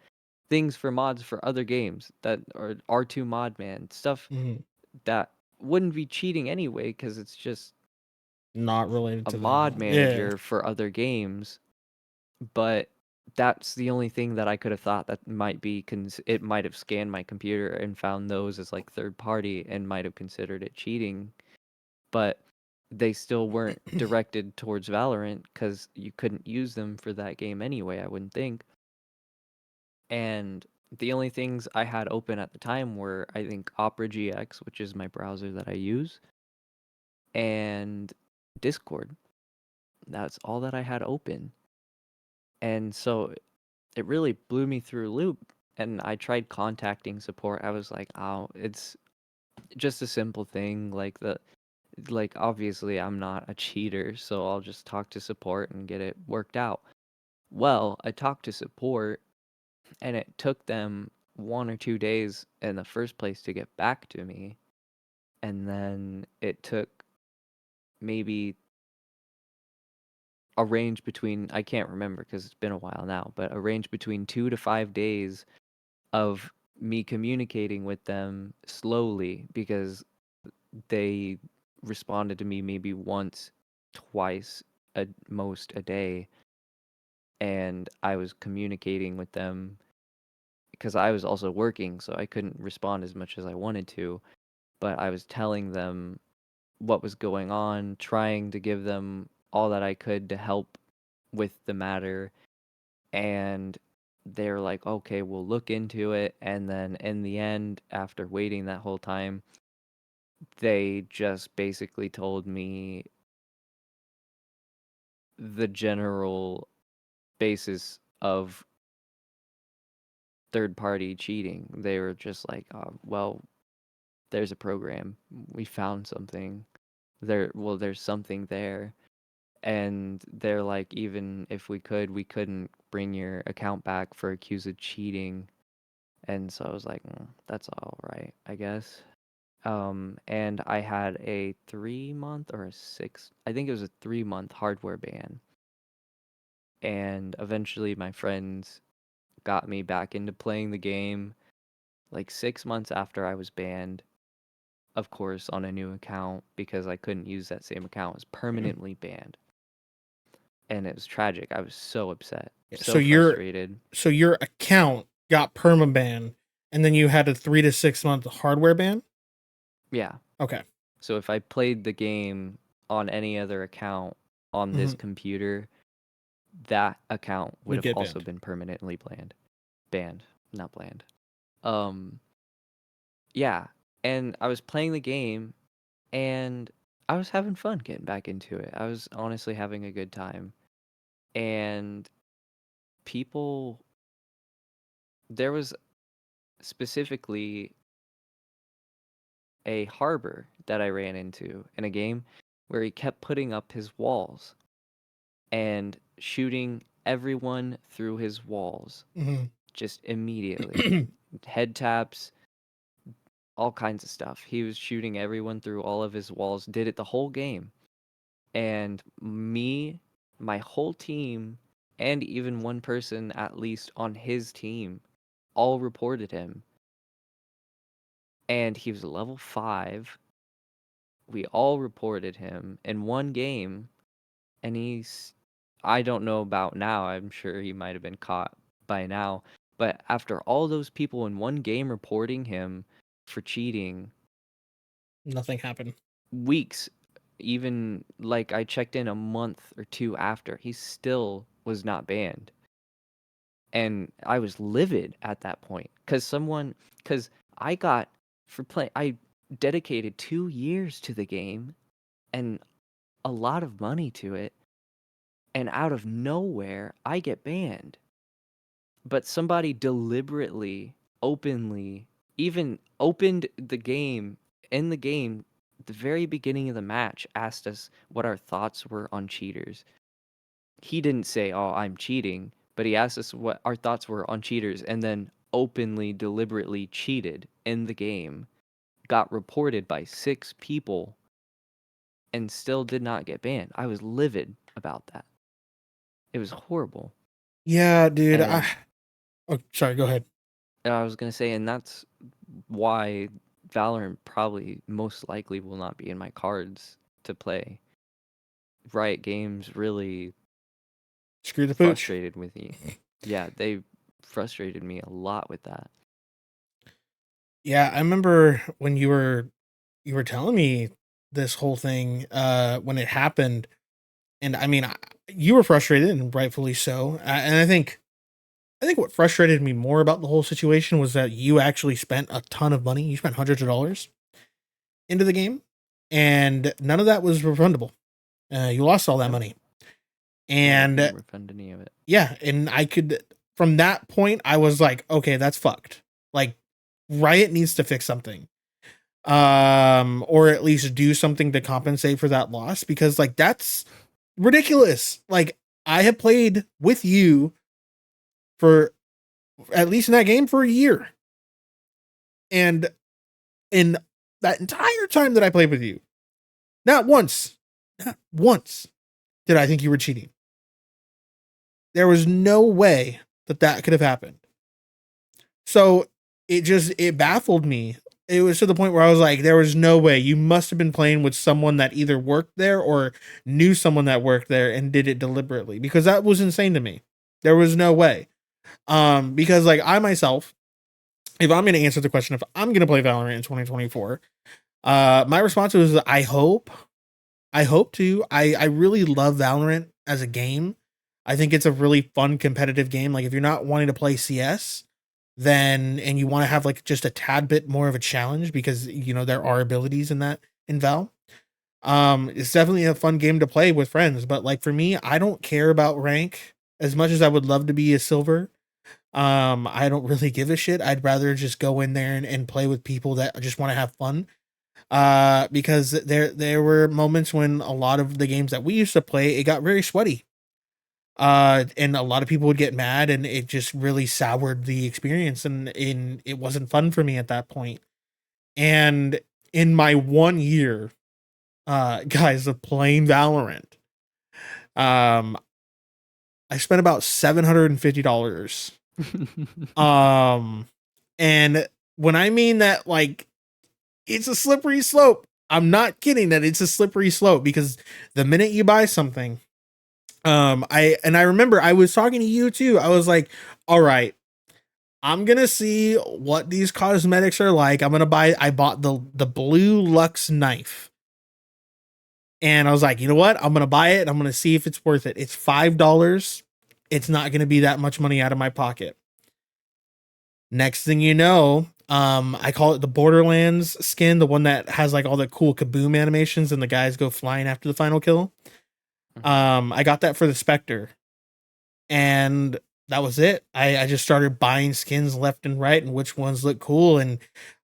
S2: Things for mods for other games that are R2 Mod Man, stuff
S1: Mhm.
S2: that wouldn't be cheating anyway because it's just
S1: Not related
S2: a
S1: to
S2: mod
S1: that. Yeah.
S2: manager for other games. But that's the only thing that I could have thought that might be it might have scanned my computer and found those as like third party and might have considered it cheating, but they still weren't directed towards Valorant because you couldn't use them for that game anyway, I wouldn't think. And the only things I had open at the time were, I think, Opera GX, which is my browser that I use, and Discord. That's all that I had open. And so it really blew me through a loop. And I tried contacting support. I was like, oh, it's just a simple thing. Like obviously I'm not a cheater, so I'll just talk to support and get it worked out. Well, I talked to support and it took them 1 or 2 days in the first place to get back to me. And then it took maybe a range between, I can't remember because it's been a while now, but a range between 2 to 5 days of me communicating with them slowly because they responded to me maybe once, twice, at most a day, and I was communicating with them because I was also working, so I couldn't respond as much as I wanted to, but I was telling them what was going on, trying to give them all that I could to help with the matter, and they're like, okay, we'll look into it. And then in the end, after waiting that whole time, they just basically told me the general basis of third party cheating. They were just like, well, there's a program. We found something. There's something there. And they're like, even if we could, we couldn't bring your account back for accused cheating. And so I was like, that's all right, I guess. And I had a 3 month or a six, I think it was a 3 month hardware ban. And eventually my friends got me back into playing the game like 6 months after I was banned, of course, on a new account because I couldn't use that same account. It was permanently banned. And it was tragic. I was so upset,
S1: So
S2: so
S1: your
S2: frustrated.
S1: account got permaban, and then you had a 3 to 6 month hardware ban.
S2: Yeah.
S1: Okay.
S2: So if I played the game on any other account on this
S1: Hmm.
S2: computer, that account would
S1: Would
S2: have
S1: get
S2: also
S1: banned.
S2: been permanently banned, not banned. Um, yeah, and I was playing the game, and I was having fun getting back into it. I was honestly having a good time, and people, there was specifically a harbor that I ran into in a game where he kept putting up his walls and shooting everyone through his walls
S1: Hmm.
S2: just immediately. Head taps, all kinds of stuff. He was shooting everyone through all of his walls, did it the whole game. And me, my whole team, and even one person at least on his team all reported him. And he was level 5. We all reported him in one game, and I don't know about now. I'm sure he might have been caught by now. But after all those people in one game reporting him for cheating,
S1: Nothing happened.
S2: weeks, even like I checked in a month or two after, he still was not banned. and I was livid at that point because I got I dedicated 2 years to the game and a lot of money to it, and out of nowhere, I get banned. But somebody deliberately, openly, even opened the game in the game. The very beginning of the match asked us what our thoughts were on cheaters. He didn't say, "Oh, I'm cheating," but he asked us what our thoughts were on cheaters and then openly, deliberately cheated in the game, got reported by 6 people, and still did not get banned. I was livid about that. It was horrible.
S1: Yeah, dude.
S2: And
S1: Oh, sorry. Go ahead.
S2: I was gonna say, and that's why Valorant probably most likely will not be in my cards to play. Riot Games really
S1: Screw the pooch.
S2: frustrated with me. Yeah, they frustrated me a lot with that.
S1: Yeah, I remember when you were telling me this whole thing when it happened, and I mean, you were frustrated and rightfully so. And I think what frustrated me more about the whole situation was that you actually spent a ton of money. You spent hundreds of dollars into the game, and none of that was refundable. You lost all that
S2: Nope.
S1: money,
S2: Yeah, they
S1: and
S2: couldn't refund any of it.
S1: yeah, and I could from that point I was like, okay, that's fucked. Like, Riot needs to fix something, or at least do something to compensate for that loss, because like that's ridiculous. Like, I have played with you for at least in that game for a year, and in that entire time that I played with you, not once, not once did I think you were cheating. There was no way that that could have happened. So it baffled me. It was to the point where I was like, there was no way. You must have been playing with someone that either worked there or knew someone that worked there and did it deliberately, because that was insane to me. There was no way. Because like I myself, if I'm going to answer the question if I'm going to play Valorant in 2024, my response was I hope to. I really love Valorant as a game. I think it's a really fun competitive game. Like, if you're not wanting to play CS, then and you want to have like just a tad bit more of a challenge, because there are abilities in that in Val. It's definitely a fun game to play with friends. But like for me, I don't care about rank as much as I would love to be a silver. I don't really give a shit. I'd rather just go in there and play with people that just want to have fun. Because there were moments when a lot of the games that we used to play, it got very sweaty. And a lot of people would get mad, and it just really soured the experience, and it wasn't fun for me at that point. And in my 1 year, guys, of playing Valorant, um, I spent about $750. Um, and when I mean that, like, it's a slippery slope. I'm not kidding that it's a slippery slope, because the minute you buy something, I remember I was talking to you too. I was like, all right, I'm gonna see what these cosmetics are like. I bought the blue Lux knife. And I was like, you know what? I'm gonna buy it. I'm gonna see if it's worth it. It's $5. It's not gonna be that much money out of my pocket. Next thing you know, I call it the Borderlands skin, the one that has like all the cool kaboom animations and the guys go flying after the final kill.
S2: Mhm.
S1: I got that for the Spectre, and that was it. I just started buying skins left and right, and which ones look cool, and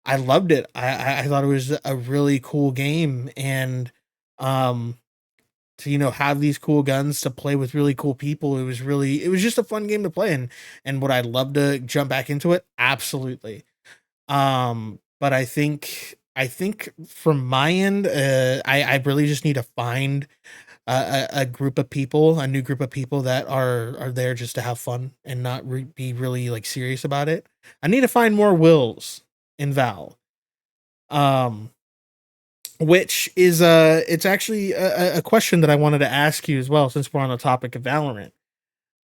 S1: I loved it. I thought it was a really cool game, and um to have these cool guns to play with really cool people, it was just a fun game to play. And would I love to jump back into it? Absolutely. But I think from my end, I really just need to find a group of people, a new group of people that are there just to have fun and not be really like serious about it. I need to find more wills in Val. Um, which is it's actually a question that I wanted to ask you as well, since we're on the topic of Valorant.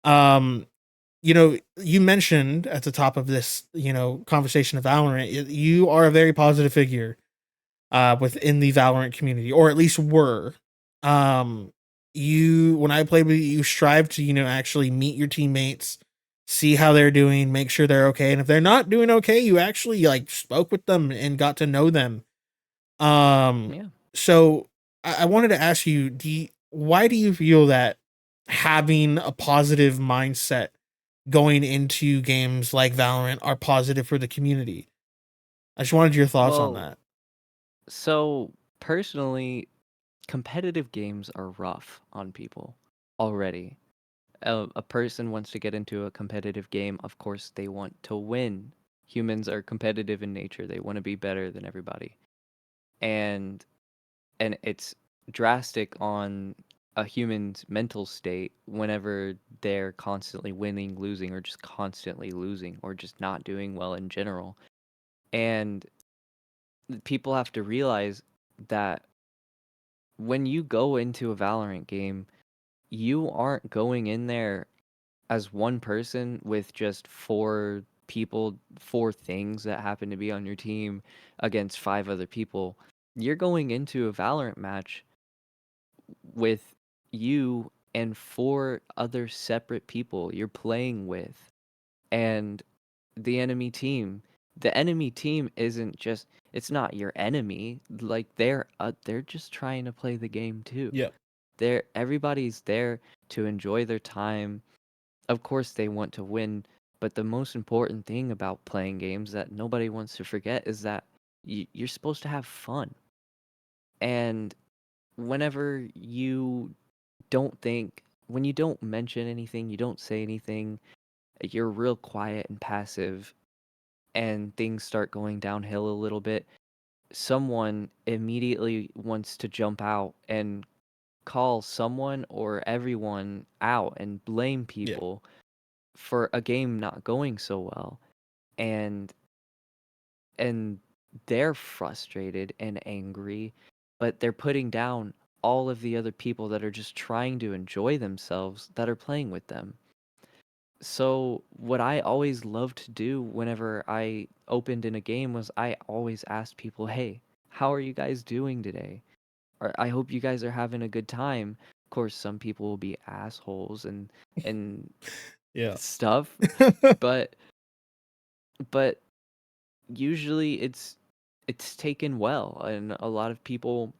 S1: Um, you mentioned at the top of this, conversation of Valorant, you are a very positive figure within the Valorant community, or at least were. Um, when I played with you, you strive to, actually meet your teammates, see how they're doing, make sure they're okay. And if they're not doing okay, you actually like spoke with them and got to know them. Um,
S2: Yeah.
S1: so I wanted to ask you, why do you feel that having a positive mindset going into games like Valorant are positive for the community? I just wanted your thoughts on
S2: Well,
S1: that.
S2: so personally, competitive games are rough on people already. A person wants to get into a competitive game, of course, they want to win. Humans are competitive in nature. They want to be better than everybody. And it's drastic on a human's mental state whenever they're constantly winning, losing, or just constantly losing, or just not doing well in general. And people have to realize that when you go into a Valorant game, you aren't going in there as one person with just four people, four things that happen to be on your team against five other people. You're going into a Valorant match with you and four other separate people you're playing with, and the enemy team. The enemy team isn't just, it's not your enemy. Like they're just trying to play the game too.
S1: Yeah.
S2: Everybody's there to enjoy their time. Of course they want to win, but the most important thing about playing games that nobody wants to forget is that you're supposed to have fun. And whenever you don't think, when you don't mention anything, you don't say anything, you're real quiet and passive, and things start going downhill a little bit, someone immediately wants to jump out and call someone or everyone out and blame
S1: Yeah.
S2: people for a game not going so well. And and they're frustrated and angry, but they're putting down all of the other people that are just trying to enjoy themselves that are playing with them. So, what I always loved to do whenever I opened in a game was I always asked people, "Hey, how are you guys doing today? Or I hope you guys are having a good time." Of course, some people will be assholes and
S1: Yeah.
S2: stuff, but but usually it's taken well, and a lot of people,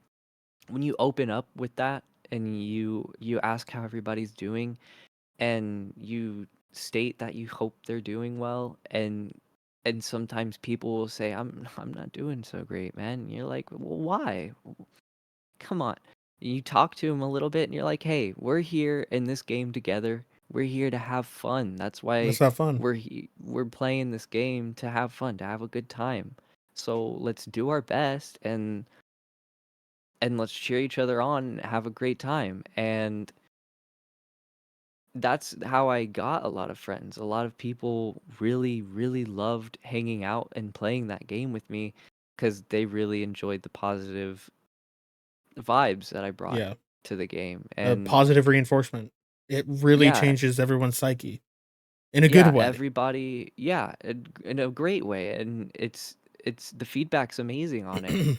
S2: when you open up with that and you ask how everybody's doing, and you state that you hope they're doing well, and sometimes people will say, I'm not doing so great, man. And you're like, well, why? Come on. You talk to them a little bit and you're like, hey, we're here in this game together. We're here to have fun. That's why
S1: Let's have fun.
S2: we're playing this game, to have fun, to have a good time. So let's do our best, and let's cheer each other on and have a great time. And that's how I got a lot of friends. A lot of people really, really loved hanging out and playing that game with me because they really enjoyed the positive vibes that I brought
S1: Yeah.
S2: to the game.
S1: A
S2: And
S1: positive reinforcement. It really
S2: yeah,
S1: changes everyone's psyche in a good
S2: yeah,
S1: way.
S2: everybody, yeah, in a great way. And it's the feedback's amazing on it.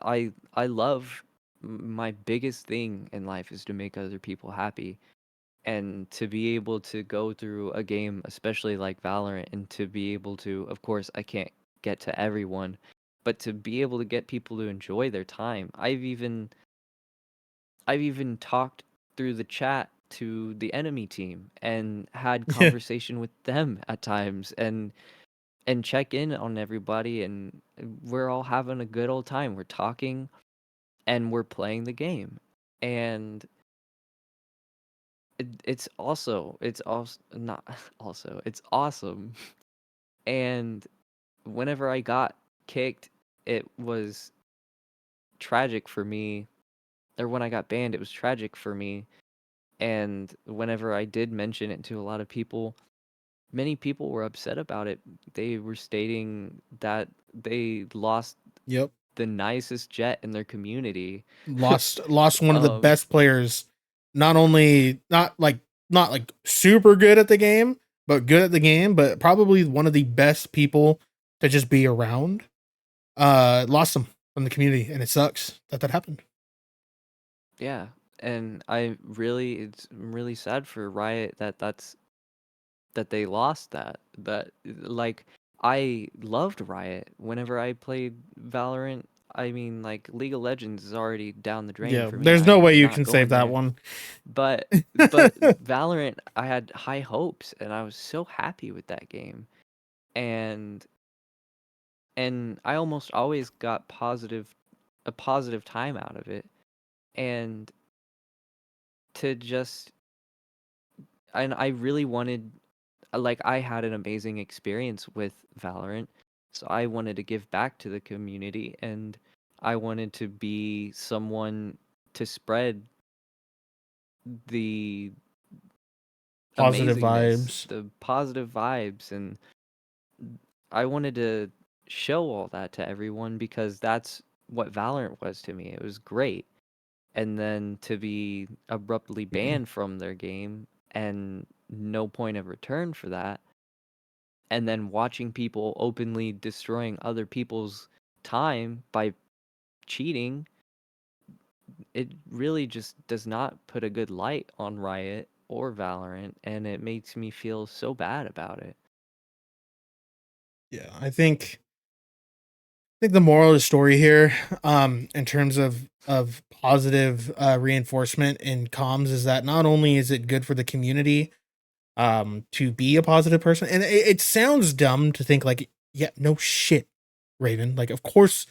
S2: I love, my biggest thing in life is to make other people happy, and to be able to go through a game, especially like Valorant, and to be able to, of course, I can't get to everyone, but to be able to get people to enjoy their time. I've even talked through the chat to the enemy team and had
S1: Yeah.
S2: conversation with them at times, and check in on everybody, and we're all having a good old time. We're talking and we're playing the game. And it's also not also it's awesome. And whenever I got kicked, it was tragic for me. Or when I got banned, it was tragic for me. And whenever I did mention it to a lot of people, many people were upset about it. They were stating that they lost
S1: Yep.
S2: the nicest jet in their community.
S1: Lost one of the
S2: um,
S1: best players. Not only not like super good at the game, but good at the game, but probably one of the best people to just be around. Lost them from the community, and it sucks that that happened.
S2: yeah, and I'm really sad for Riot that that they lost that like I loved Riot whenever I played Valorant. I mean, like League of Legends is already down the drain
S1: Yeah,
S2: for me.
S1: there's no
S2: I'm
S1: way you
S2: not
S1: can save
S2: going
S1: that
S2: there.
S1: one.
S2: But Valorant, I had high hopes and I was so happy with that game. And I almost always got a positive time out of it. And to just and I really wanted like I had an amazing experience with Valorant, so I wanted to give back to the community and I wanted to be someone to spread the
S1: Positive
S2: amazingness,
S1: vibes.
S2: the positive vibes, and I wanted to show all that to everyone because that's what Valorant was to me. It was great. And then to be abruptly banned from their game and no point of return for that, and then watching people openly destroying other people's time by cheating, it really just does not put a good light on Riot or Valorant, and it makes me feel so bad about it.
S1: Yeah, I think the moral of the story here, in terms of positive reinforcement in comms, is that not only is it good for the community, to be a positive person, and it sounds dumb to think like, yeah, no shit, Raven. Like, of course,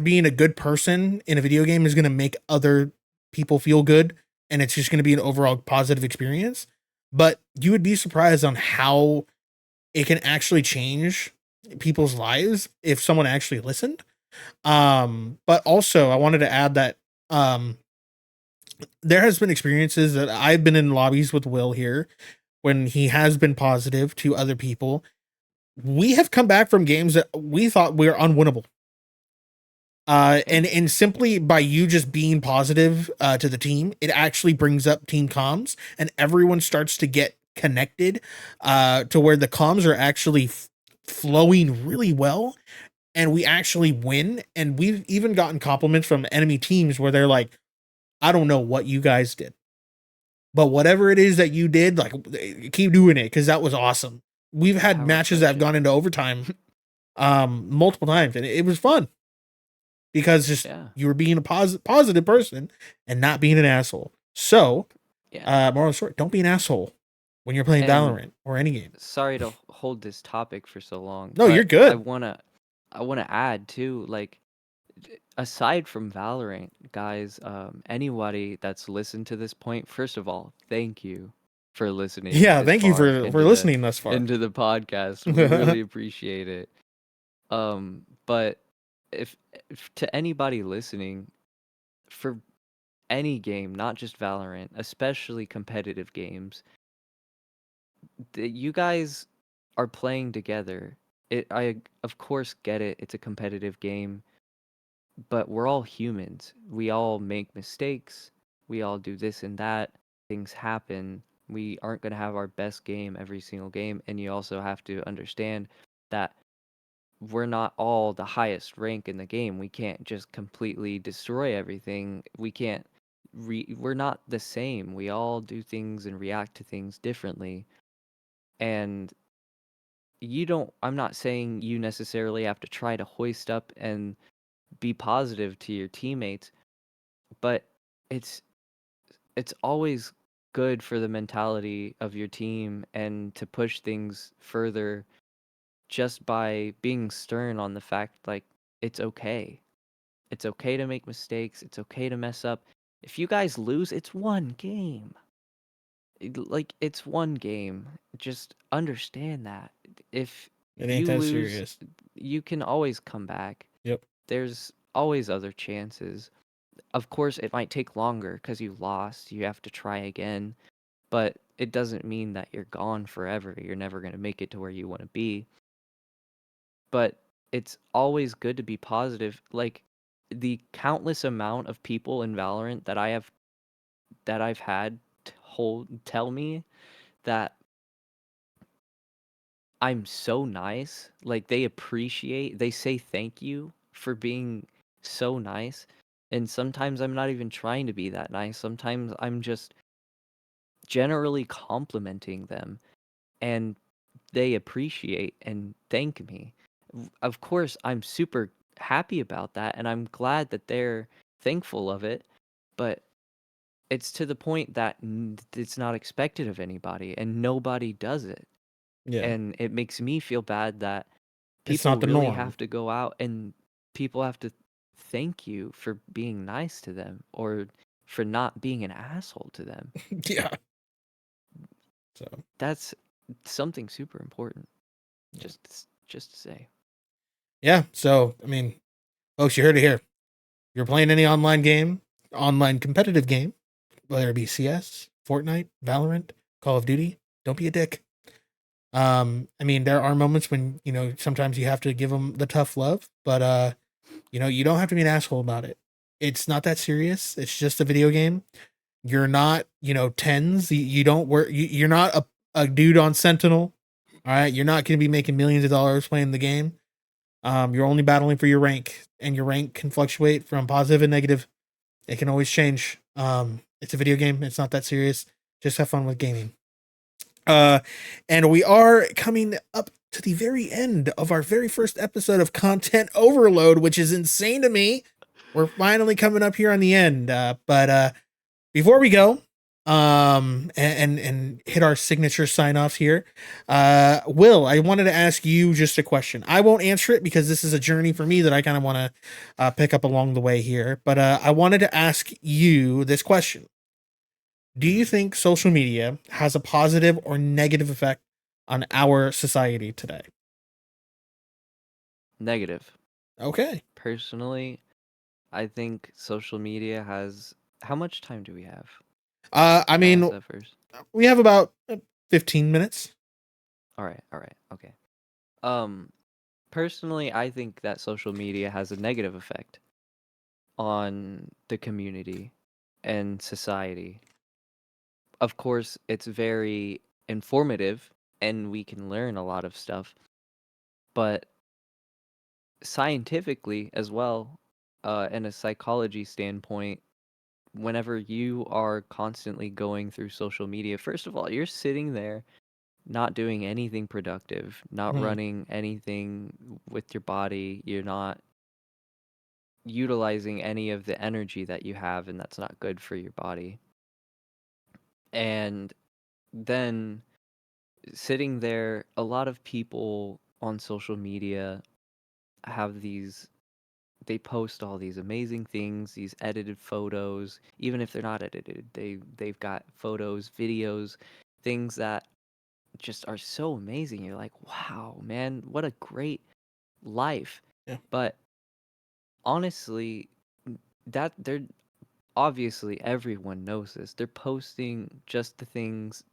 S1: being a good person in a video game is going to make other people feel good, and it's just going to be an overall positive experience. But you would be surprised on how it can actually change people's lives if someone actually listened. But also I wanted to add that um there has been experiences that I've been in lobbies with Will here when he has been positive to other people. We have come back from games that we thought we were unwinnable.
S2: Hey,
S1: And simply by you just being positive to the team, it actually brings up team comms, and everyone starts to get connected to where the comms are actually flowing really well, and we actually win. And we've even gotten compliments from enemy teams where they're like, I don't know what you guys did, but whatever it is that you did, like, keep doing it because that was awesome. We've had
S2: how
S1: matches that have gone
S2: refreshing.
S1: into overtime multiple times, and it was fun because just
S2: Yeah.
S1: you were being a positive person and not being an asshole. So,
S2: Yeah.
S1: moral of the story: don't be an asshole when you're playing
S2: And
S1: Valorant or any game.
S2: sorry to hold this topic for so long,
S1: No, you're
S2: but
S1: good.
S2: I wanna add too, like aside from Valorant, guys, anybody that's listened to this point, first of all, thank you for listening
S1: Yeah,
S2: this
S1: thank you
S2: far
S1: for listening thus far.
S2: into the podcast. We really appreciate it. But if to anybody listening, for any game, not just Valorant, especially competitive games, you guys are playing together. I of course get it. It's a competitive game, but we're all humans. We all make mistakes. We all do this and that. Things happen. We aren't going to have our best game every single game, and you also have to understand that we're not all the highest rank in the game. We can't just completely destroy everything. We can't we're not the same. We all do things and react to things differently. And I'm not saying you necessarily have to try to hoist up and be positive to your teammates, but it's it's always good for the mentality of your team and to push things further just by being stern on the fact like it's okay. It's okay to make mistakes. It's okay to mess up. If you guys lose, it's one game. Like it's one game. Just understand that. If
S1: It ain't
S2: you
S1: that
S2: lose,
S1: serious.
S2: you can always come back.
S1: Yep.
S2: There's always other chances. Of course, it might take longer because you lost. You have to try again, but it doesn't mean that you're gone forever. You're never going to make it to where you want to be. But it's always good to be positive. Like the countless amount of people in Valorant that I've had tell me that I'm so nice. Like they say thank you for being so nice. And sometimes I'm not even trying to be that nice. Sometimes I'm just generally complimenting them. and they appreciate and thank me. Of course, I'm super happy about that, and I'm glad that they're thankful of it, but it's to the point that it's not expected of anybody, and nobody does it.
S1: Yeah.
S2: And it makes me feel bad that
S1: It's
S2: people
S1: not the
S2: really
S1: norm.
S2: have to go out and people have to thank you for being nice to them or for not being an asshole to them.
S1: Yeah. So,
S2: That's something super important.
S1: yeah.
S2: Just to say.
S1: Yeah. So, I mean, folks, you heard it here. If you're playing any online competitive game, whether it be CS, Fortnite, Valorant, Call of Duty, don't be a dick. I mean, there are moments when, sometimes you have to give them the tough love, but, you don't have to be an asshole about it. It's not that serious. It's just a video game. You're not, tens. You don't work. You're not a dude on Sentinel. All right. You're not going to be making millions of dollars playing the game. You're only battling for your rank, and your rank can fluctuate from positive and negative. It can always change. It's a video game. It's not that serious. Just have fun with gaming. Uh, and we are coming up to the very end of our very first episode of Content Overload, which is insane to me. We're finally coming up here on the end. But before we go, and hit our signature sign offs here, Will, I wanted to ask you just a question. I won't answer it because this is a journey for me that I kind of want to pick up along the way here. But I wanted to ask you this question: do you think social media has a positive or negative effect on our society today?
S2: Negative.
S1: Okay.
S2: Personally, I think social media has. How much time do we have?
S1: I
S2: Should I ask
S1: mean,
S2: that first?
S1: we have about 15 minutes.
S2: All right, okay. Um, Personally, I think that social media has a negative effect on the community and society. Of course, it's very informative and we can learn a lot of stuff, but scientifically as well, in a psychology standpoint, whenever you are constantly going through social media, first of all, you're sitting there not doing anything productive, not
S1: Hmm.
S2: running anything with your body, you're not utilizing any of the energy that you have, and that's not good for your body. And then sitting there, a lot of people on social media have they post all these amazing things, these edited photos, even if they're not edited. They've got photos, videos, things that just are so amazing. You're like, "Wow, man, what a great life."
S1: Yeah.
S2: But honestly, that they're obviously everyone knows this. They're posting just the things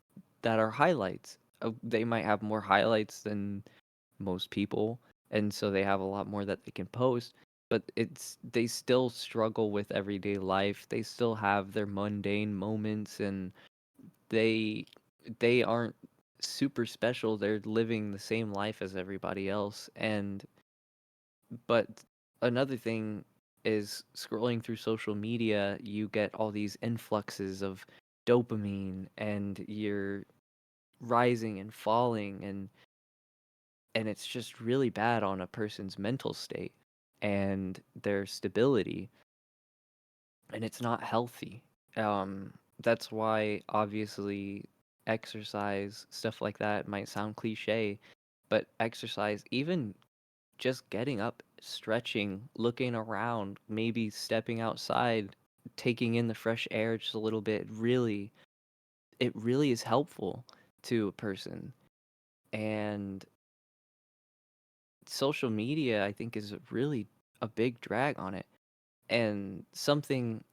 S2: that are highlights. They might have more highlights than most people, and so they have a lot more that they can post, but they still struggle with everyday life. They still have their mundane moments, and they they aren't super special. They're living the same life as everybody else. And but another thing is scrolling through social media, you get all these influxes of dopamine and you're rising and falling, and it's just really bad on a person's mental state and their stability, and it's not healthy. Um, that's why obviously exercise, stuff like that might sound cliche, but exercise, even just getting up, stretching, looking around, maybe stepping outside, taking in the fresh air just a little bit, it really is helpful to a person. And social media, I think, is really a big drag on it. And something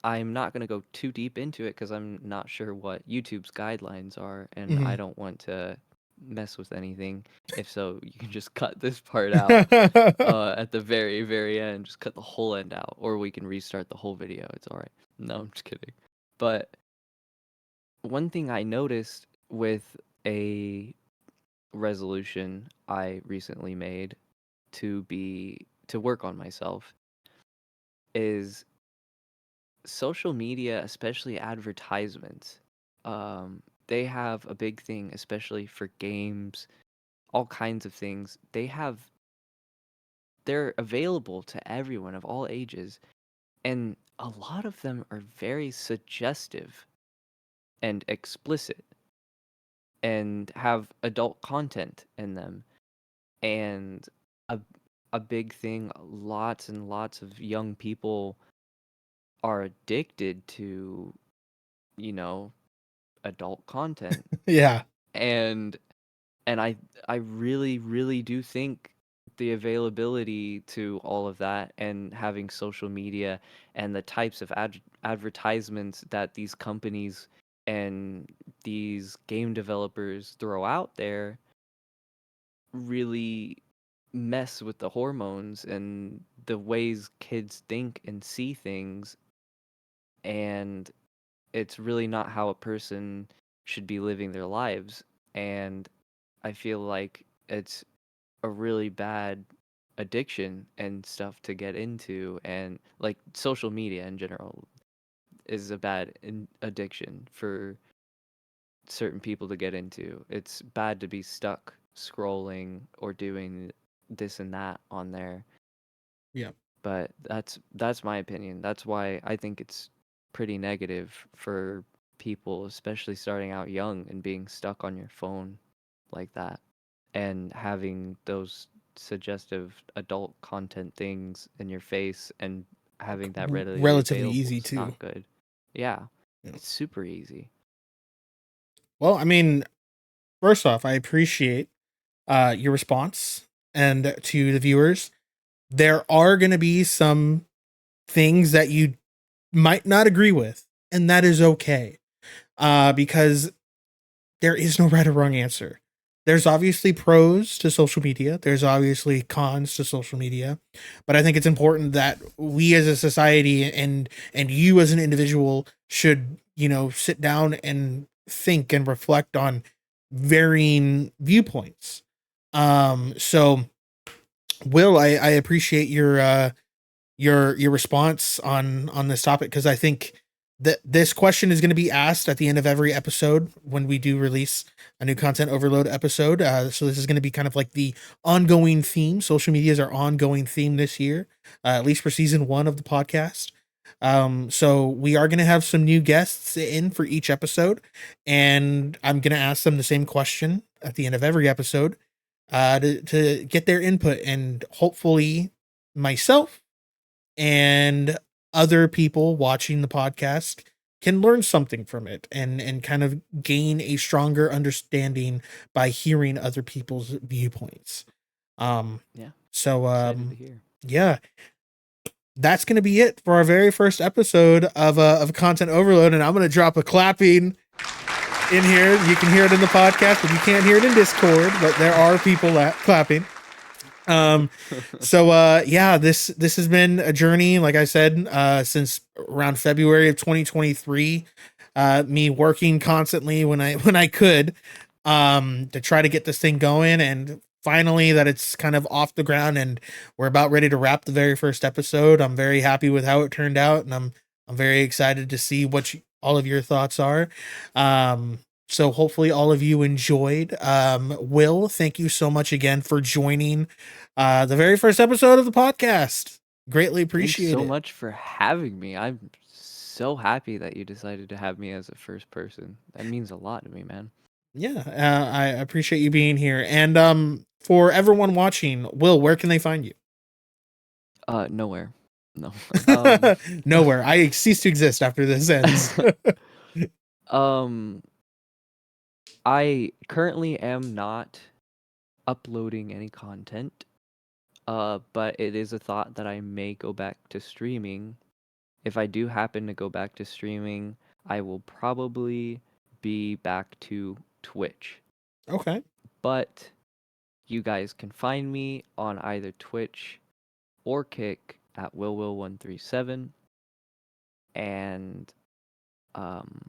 S2: I'm not going to go too deep into it because I'm not sure what YouTube's guidelines are, and I
S1: Hmm.
S2: don't want to mess with anything. If so, you can just cut this part out at the very, very end. Just cut the whole end out, or we can restart the whole video. It's all right. No, I'm just kidding. But one thing I noticed with a resolution I recently made to work on myself is social media, especially advertisements. they have a big thing, especially for games, all kinds of things. They're available to everyone of all ages, and a lot of them are very suggestive and explicit and have adult content in them. And a a big thing, lots and lots of young people are addicted to, you know, adult content.
S1: Yeah.
S2: And and I really really do think the availability to all of that and having social media and the types of advertisements that these companies and these game developers throw out there really mess with the hormones and the ways kids think and see things, and it's really not how a person should be living their lives. And I feel like it's a really bad addiction and stuff to get into, and like social media in general is a bad addiction for certain people to get into. It's bad to be stuck scrolling or doing this and that on there.
S1: Yeah.
S2: But that's my opinion. That's why I think it's pretty negative for people, especially starting out young and being stuck on your phone like that and having those suggestive adult content things in your face and having that readily
S1: Relatively
S2: available
S1: easy
S2: is
S1: too.
S2: not good. Yeah,
S1: Yeah.
S2: it's super easy.
S1: Well, I mean, first off, I appreciate your response, and to the viewers, there are going to be some things that you might not agree with, and that is okay. Because there is no right or wrong answer. There's obviously pros to social media. There's obviously cons to social media, but I think it's important that we as a society and you as an individual should, sit down and think and reflect on varying viewpoints. So Will, I appreciate your response on this topic, because I think that this question is going to be asked at the end of every episode when we do release a new content overload episode. So this is going to be kind of like the ongoing theme. Social media is our ongoing theme this year, at least for season 1 of the podcast. So we are going to have some new guests in for each episode, and I'm going to ask them the same question at the end of every episode, to get their input, and hopefully myself and other people watching the podcast can learn something from it, and kind of gain a stronger understanding by hearing other people's viewpoints. Um
S2: Yeah,
S1: so
S2: excited to hear.
S1: yeah, that's going to be it for our very first episode of content overload, and I'm going to drop a clapping in here. You can hear it in the podcast, but you can't hear it in Discord, but there are people clapping. Um, so yeah, this has been a journey, like I said, since around February of 2023. Me working constantly when I could, to try to get this thing going, and finally that it's kind of off the ground, and we're about ready to wrap the very first episode. I'm very happy with how it turned out, and I'm very excited to see what all of your thoughts are. So hopefully all of you enjoyed. Will, thank you so much again for joining the very first episode of the podcast. Greatly
S2: Thanks
S1: appreciate
S2: so
S1: it.
S2: much for having me. I'm so happy that you decided to have me as a first person. That means a lot to me, man.
S1: Yeah, I appreciate you being here. And for everyone watching, Will, where can they find you?
S2: Nowhere. No. Um
S1: Nowhere. I cease to exist after this ends.
S2: um I currently am not uploading any content. But it is a thought that I may go back to streaming. If I do happen to go back to streaming, I will probably be back to Twitch.
S1: Okay.
S2: But you guys can find me on either Twitch or Kick at WillWill137, and um,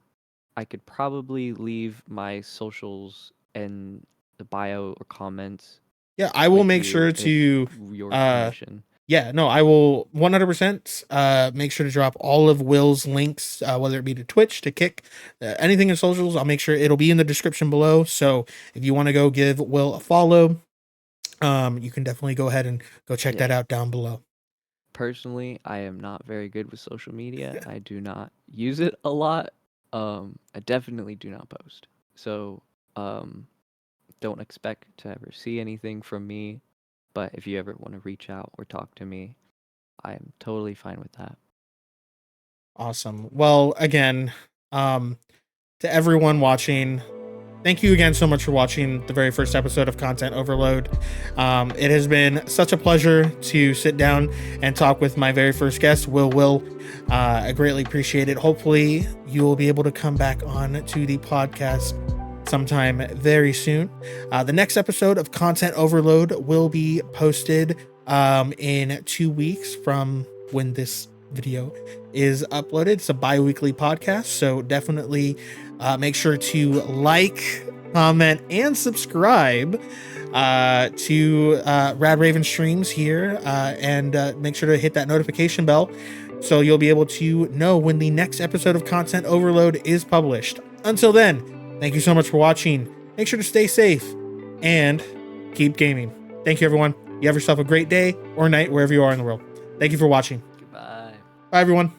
S2: I could probably leave my socials in the bio or comments
S1: Yeah, I will
S2: with
S1: make
S2: you
S1: sure
S2: if
S1: to
S2: your
S1: uh
S2: permission.
S1: Yeah, no, I will 100% make sure to drop all of Will's links, whether it be to Twitch, to Kick, anything in socials. I'll make sure it'll be in the description below. So if you want to go give Will a follow, you can definitely go ahead and go check that
S2: Yeah.
S1: out down below.
S2: Personally, I am not very good with social media. I do not use it a lot. I definitely do not post. So, um, don't expect to ever see anything from me. But if you ever want to reach out or talk to me, I am totally fine with that.
S1: Awesome. Well, again, to everyone watching, thank you again so much for watching the very first episode of Content Overload. It has been such a pleasure to sit down and talk with my very first guest, Will. I greatly appreciate it. Hopefully, you will be able to come back on to the podcast sometime very soon. The next episode of Content Overload will be posted in 2 weeks from when this video is uploaded. It's a bi-weekly podcast, so definitely make sure to like, comment, and subscribe to Rad Raven Streams here, and make sure to hit that notification bell so you'll be able to know when the next episode of Content Overload is published. Until then, thank you so much for watching. Make sure to stay safe and keep gaming. Thank you, everyone. You have yourself a great day or night wherever you are in the world. Thank you for watching.
S2: Goodbye.
S1: Bye, everyone.